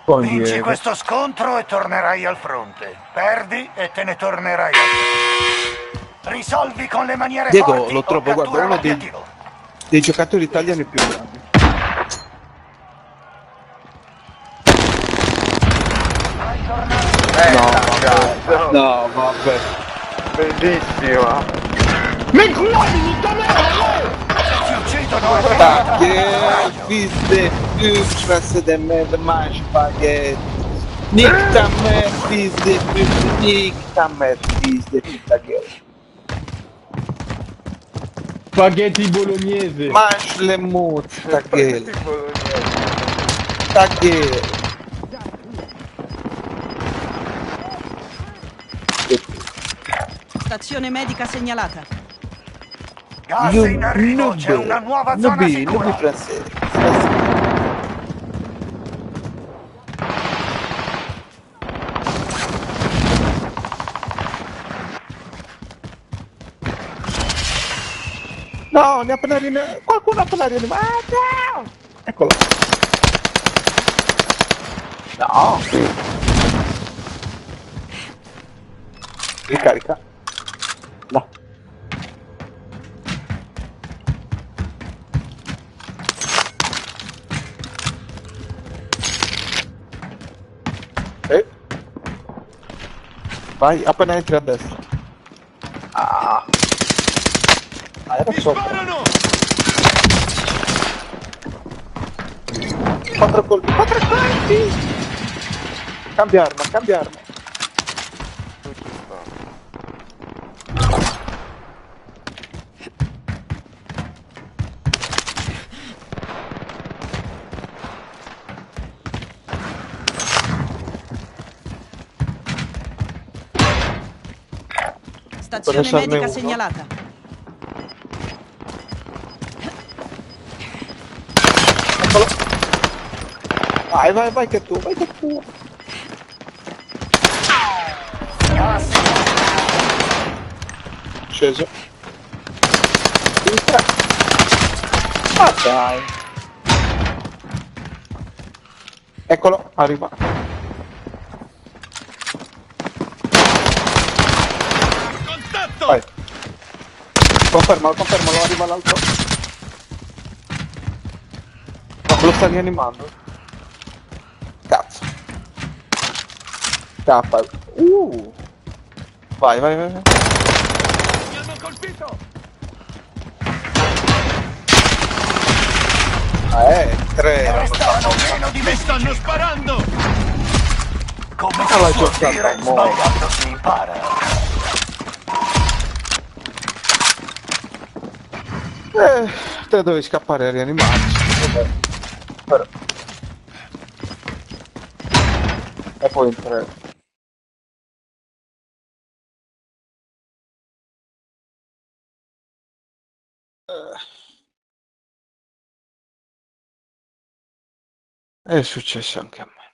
Poi Vinci Diego. questo scontro e tornerai al fronte. Perdi e te ne tornerai a. Risolvi con le maniere Diego, forti lo o trovo, guarda, cattura uno dei- l'obiettivo. Dei giocatori italiani più bravi. Cazzo, No, vabbè. bellissima. Ti uccidono e Perché viste più stress di me, mai spaghetti. Nick a me, viste più, Nick a me, viste più spaghetti. Spaghetti bolognese. Mangi le muzze, spaghetti. Spaghetti. Stazione medica segnalata. gas in arrivo, c'è una nuova zona sicura. francese. No, ne ha appena rianimato. Qualcuno ha appena rianimato. No! Eccolo. No. Ricarica. No. Vai, appena entri a destra. Ah. Era sopra. Sparano! 4 colpi, 4 colpi! Cambia arma, cambia arma. Stazione Lasciarne medica uno. segnalata. Eccolo. Vai che tu, vai che tu. Sceso. Sinistra. Ah dai. Eccolo, arriva. Contatto! Vai. Confermalo, arriva l'altro. Ma lo sta rianimando. Cazzo. Scappa. Vai. Mi hanno colpito! Tre. Restano meno di Mi me. stanno sparando! Come Ah, si l'hai suol giocato dire, a mo'. sbagliando si impara. Te dovevi scappare e rianimarci. Però. E poi in tre. È successo anche a me.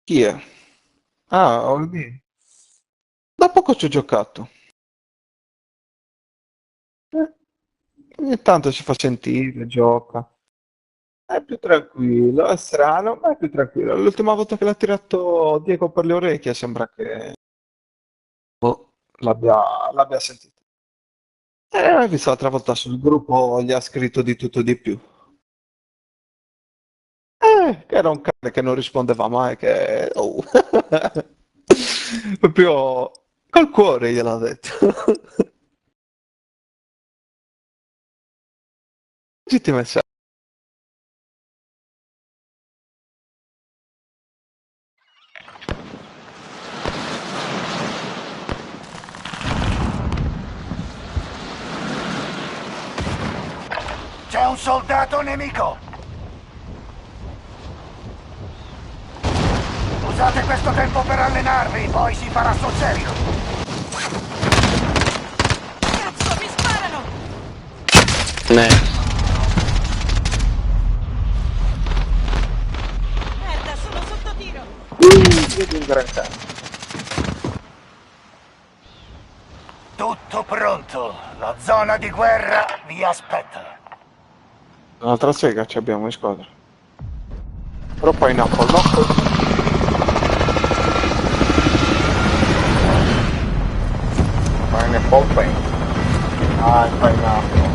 Chi è? Ah, Olmi. Da poco ci ho giocato. Ogni tanto si fa sentire, gioca. È più tranquillo, è strano, ma è più tranquillo. L'ultima volta che l'ha tirato Diego per le orecchie sembra che boh, l'abbia sentito. Hai visto l'altra volta sul gruppo gli ha scritto di tutto e di più. Che era un cane che non rispondeva mai, che... oh. Proprio col cuore gliel'ha detto. Legittimo messaggio. C'è un soldato nemico! Usate questo tempo per allenarvi, poi si farà sul serio! Cazzo, mi sparano! Merda, sono sotto tiro! Vedi un gran cane. Tutto pronto, la zona di guerra vi aspetta. Un'altra sega ci abbiamo in squadra. Però poi in Apple, no? Pineapple Paint. Ah, è Pineapple.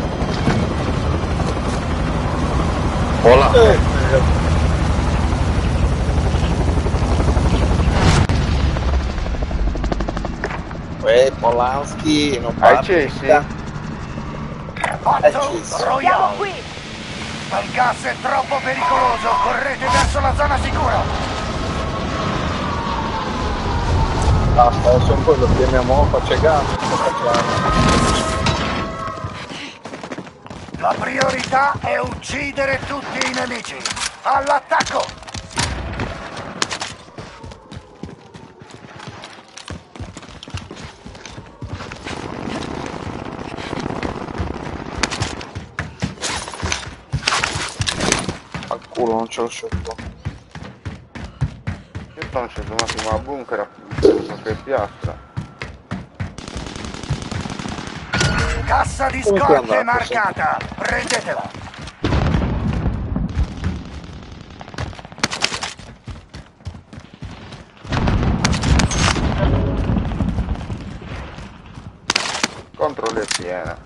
Hola. Polanski, non Hai parli. cessi? Fatto, Royale! Qui! Il gas è troppo pericoloso, correte verso la zona sicura! Basta, adesso poi lo chiamiamo, faccia gas, La priorità è uccidere tutti i nemici! All'attacco! al culo, non ce l'ho scelto. Io sono sceso un attimo a bunker a qualche piastra. Cassa di Come scorte andate, marcata! Prendetela! Controllo è piena.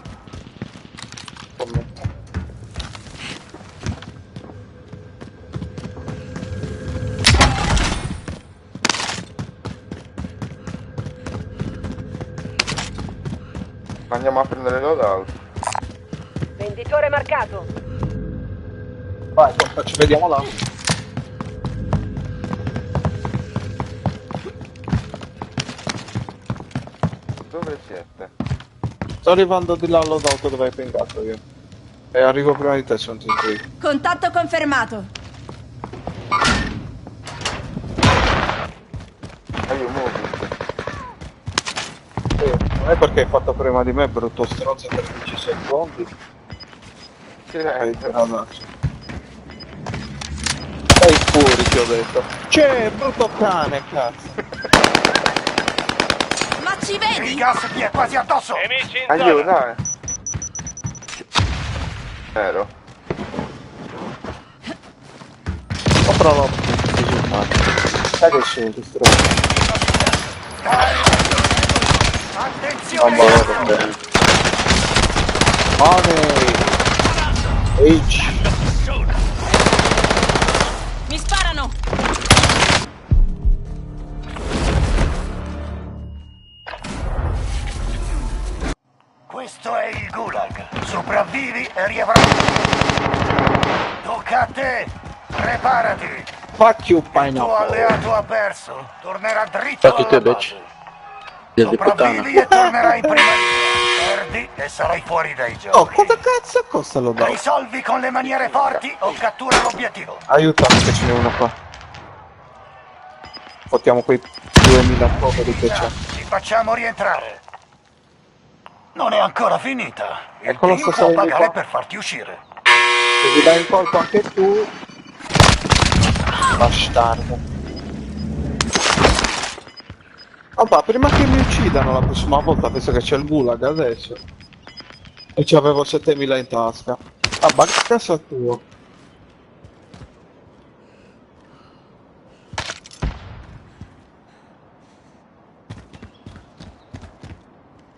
Andiamo a prendere loadout. Venditore marcato! Vai, ci vediamo là. Dove siete? Sto arrivando di là all'auto dove hai pingato io. E arrivo prima di te, sono qui. Contatto confermato! Io muovo. Non è perché hai fatto prima di me, brutto stronzo, per 10 secondi. Hai tirato. Stai fuori, ti ho detto. C'è, brutto cane, cazzo. Ma ci vedi? Il gas vi è quasi addosso! Nemici in Aiuto, zona! dai. Vero. Ho provato a risultati. Sai che scendi, stronzo. Attenzione! Money! H! Mi sparano! Questo è il Gulag. Sopravvivi e riavrai. Tocca a te. Preparati. Fuck you, Il tuo pineapple. alleato ha perso. Tornerà dritto alla base. Del di Sopravvivi e tornerai in prima linea. Perdi e sarai fuori dai giochi. Oh, quanto cazzo costa lo do? Risolvi con le maniere forti o cattura l'obiettivo. Aiutami che ce n'è uno qua. Fottiamo quei 2000 poveri che c'è. Ci facciamo rientrare. Non è ancora finita. Il Ecco la team stessa può di pagare qua. per farti uscire. Se vi dai in colpo anche tu. Bastardo. Vabbè, prima che mi uccidano la prossima volta, penso che c'è il gulag adesso. E ci avevo 7000 in tasca. Vabbè, che cazzo è tuo?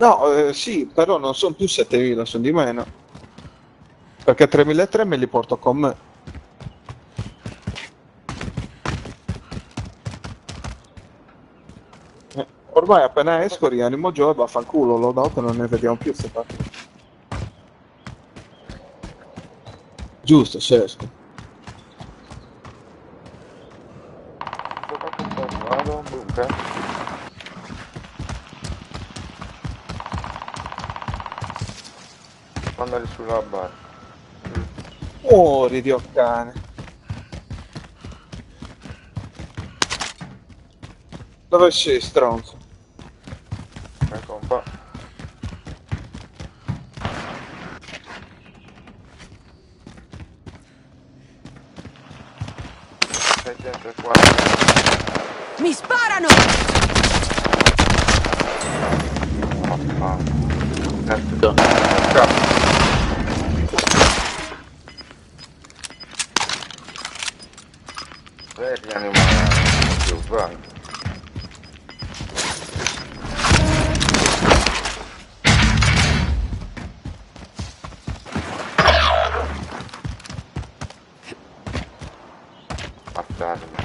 No, sì, però non sono più 7000, sono di meno. Perché 3003 me li porto con me. Ormai appena esco rianimo Joe e vaffanculo, lo dopo non ne vediamo più se fa. Giusto, se esco. Vado, bunker. Andare sulla barca. Muori, Dio cane. Dove sei, stronzo? Ecco un po'. Mi sparano! Vedi animale più, vai. Fantasma.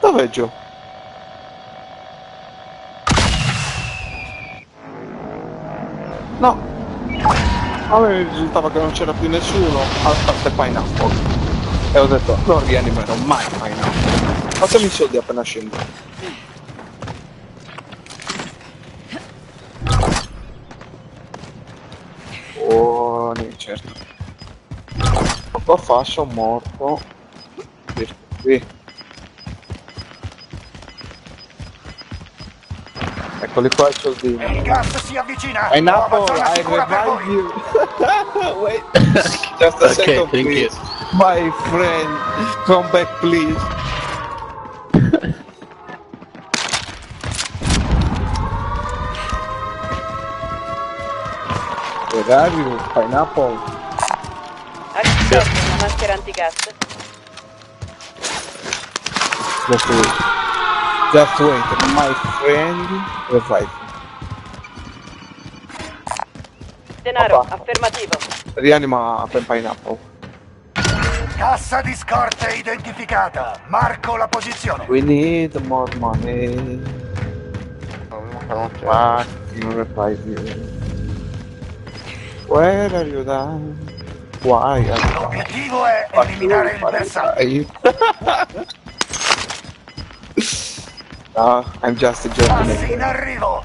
Dov'è Joe? No. A me risultava che non c'era più nessuno, a parte Pineapple. E ho detto, non rianimerò mai Pineapple. Fatemi i soldi appena scendo. Buoni, certo. Poco fa sono morto. Qui. Eccoli qua i soldini. Il gas si avvicina. Pineapple, Nuova zona I sicura per revive voi. you. Wait, just a Okay, second, thank please. My friend, come back, please. Where are you, Pineapple? Accetto una maschera antigas. Just wait. Just wait, my friend, revive. Denaro, Papà. affermativo. Rianima per Pineapple. Cassa di scorte identificata. Marco la posizione. We need more money. Non c'è. Fucking revive you. Where are you down? Why are you L'obiettivo è eliminare il bersaglio. No, I'm just a Passi in gentleman. arrivo.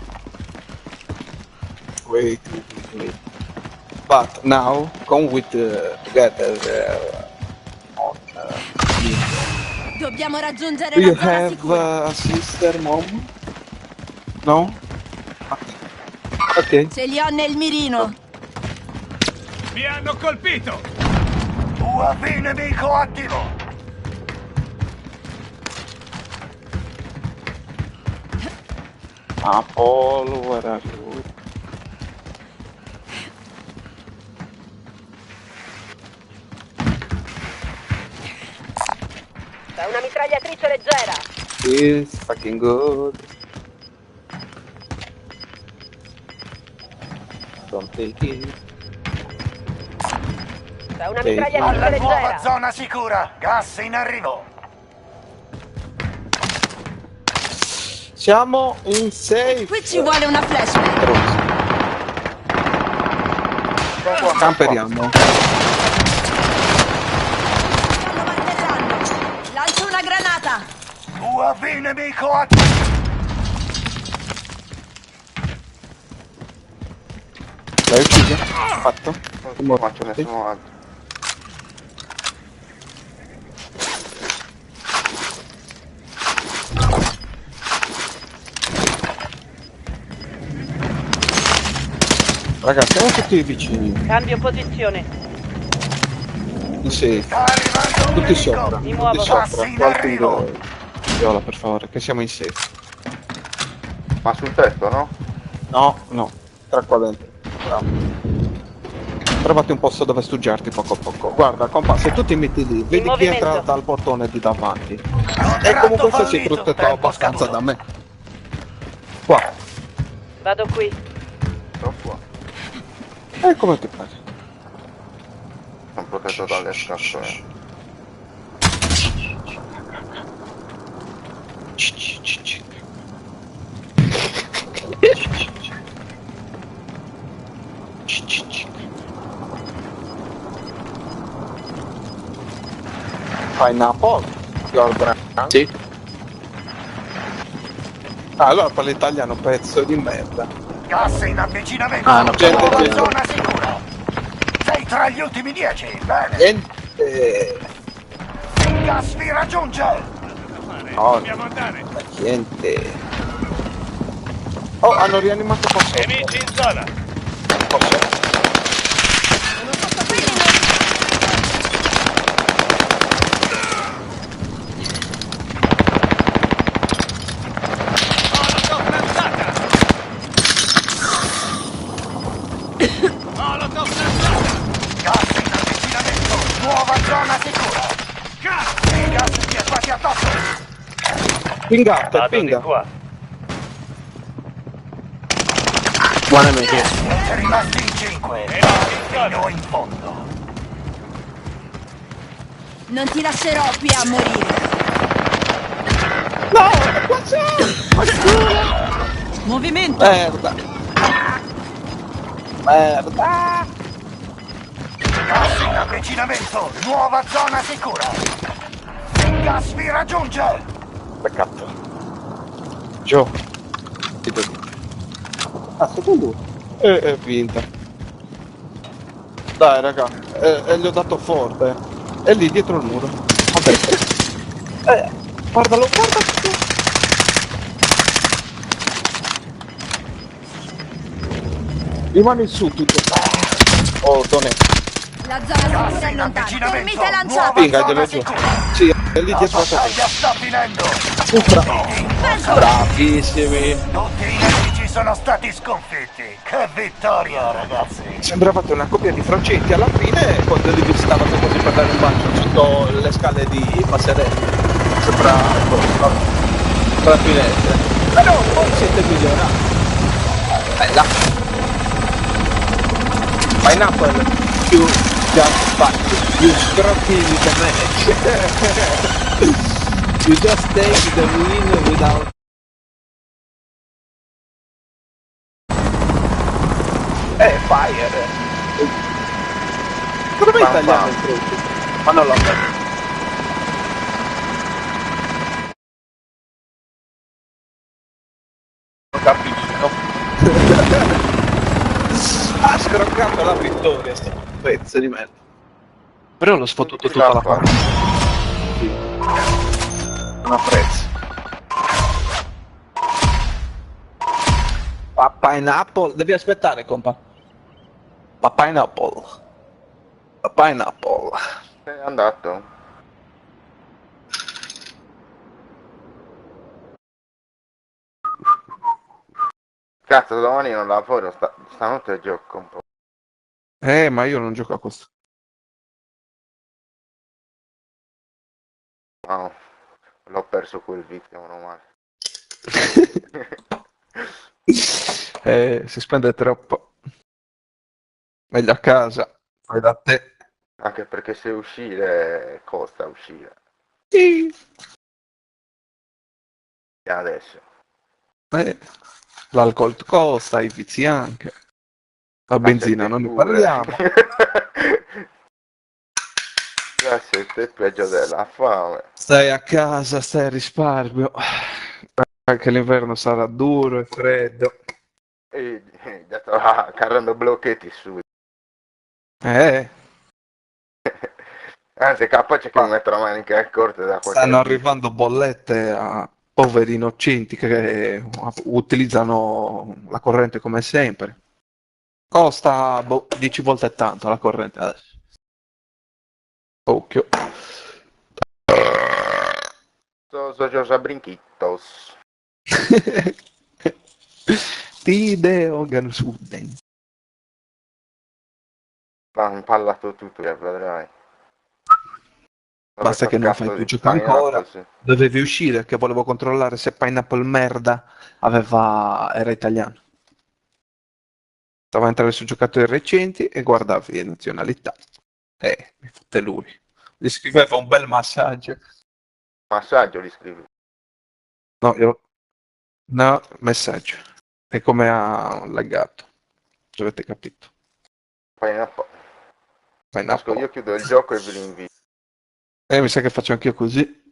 Wait. But now, come with together on Dobbiamo raggiungere Do you la zona have sicura. a sister, mom? No? Ok. Ce li ho nel mirino. Mi hanno colpito! UAV nemico attivo. Apollo, where are you? Da una mitragliatrice leggera. It's fucking good. Don't take it. Da una Sì. mitragliatrice Alla nuova leggera. zona sicura. Gas in arrivo. Siamo in safe. Qui ci vuole una flashbang. Camperiamo. Stanno martellando. Lancio una granata. UAV nemico attivo. L'hai ucciso? Fatto? Non faccio nessuno altro. Ragazzi, siamo tutti vicini. Cambio posizione. In safe. Sta arrivando un Tutti nemico. sopra. Mi muovo. Tutti sopra. Passi in Qualche arrivo. livello. Viola, per favore, che siamo in 6. Ma sul tetto, no? No, tra qua dentro. Bravo. Trovate un posto dove studiarti poco a poco. Guarda, compa, se tu ti metti lì, vedi chi movimento. entra dal portone di davanti. E comunque se sei protetto abbastanza da me. Qua. Vado qui. Sono qua. E come ti pare? Sono protetto dalle scassole. Pineapple? Your brand? Sì. Allora parli italiano, pezzo di merda. Gas in avvicinamento. Ah, no, nuova gente. zona sicura. Sei tra gli ultimi 10, bene. Niente. Il gas vi raggiunge. No, niente. Oh, hanno rianimato posto. Nemici in zona. Gas in avvicinamento. Nuova zona sicura. Il gas ti è quasi addosso. Pingate, Vado di pinga. qua. Buona amica. Siete rimasti in 5. Fino in fondo. Non ti lascerò qui a morire. Movimento. Merda. Merda. Gas in avvicinamento. Nuova zona sicura. Il gas vi raggiunge. Peccato. Gio. Ah, secondo. È vinta. Dai raga, gli ho dato forte. È lì dietro il muro. Vabbè. Guardalo, guardalo. Rimani su tutto. Oh, Tone. La zona sicura è in lontana. avvicinamento. Termite lanciato. Nuova Pinga, zona glielo giù. sicura. Sì, è lì La dietro la tua battaglia sta finendo. Bravissimi. Tutti i nemici sono stati sconfitti. Che vittoria, ragazzi. Sembravate una coppia di francenti alla fine quando li stavate così per dare un bacio sotto le scale di Passerelli. Sembra la finestra. Però voi siete migliorati. Bella. Pineapple, you just back. You struck in with the match. You just take the win without. Fire! Come mai italiano il trucco? Ma non l'ho capito. Non capisco. Ha scroccato la vittoria, sto pezzo di merda. Però l'ho sfottuto tutta la parte. Sì. Non apprezzo. Pineapple, devi aspettare, compa. Pineapple. Pineapple. È andato. Cazzo, domani non lavoro, stanotte gioco un po'. Ma io non gioco a questo. No, l'ho perso quel vizio, meno male. Si spende troppo. Meglio a casa. Fai da te. Anche perché se uscire costa uscire. Sì. E adesso. L'alcol costa, i vizi anche. La benzina non ne pure. parliamo. La sette è peggio della fame. Stai a casa, stai a risparmio. Anche l'inverno sarà duro e freddo. E già sto carrando blocchetti su. Anzi, capace che mi metto la manica corta da qualche Stanno arrivando bollette a poveri innocenti che utilizzano la corrente come sempre. Costa 10 volte tanto la corrente adesso. Occhio. Sto Josa Brinquitos. Tide organo suden. Ma ho impallato tutto, vedrai. Basta che non fai più giocare ancora. Dovevi uscire, che volevo controllare se Pineapple merda era italiano. Stavo a entrare su giocatori recenti e guardavi le nazionalità. Mi fotte lui. Gli scriveva un bel massaggio. Massaggio li scrivi. No, messaggio. È come ha laggato. Avete capito? Pineapple. Pineapple. Io chiudo il gioco e vi rinvio. Mi sa che faccio anch'io così.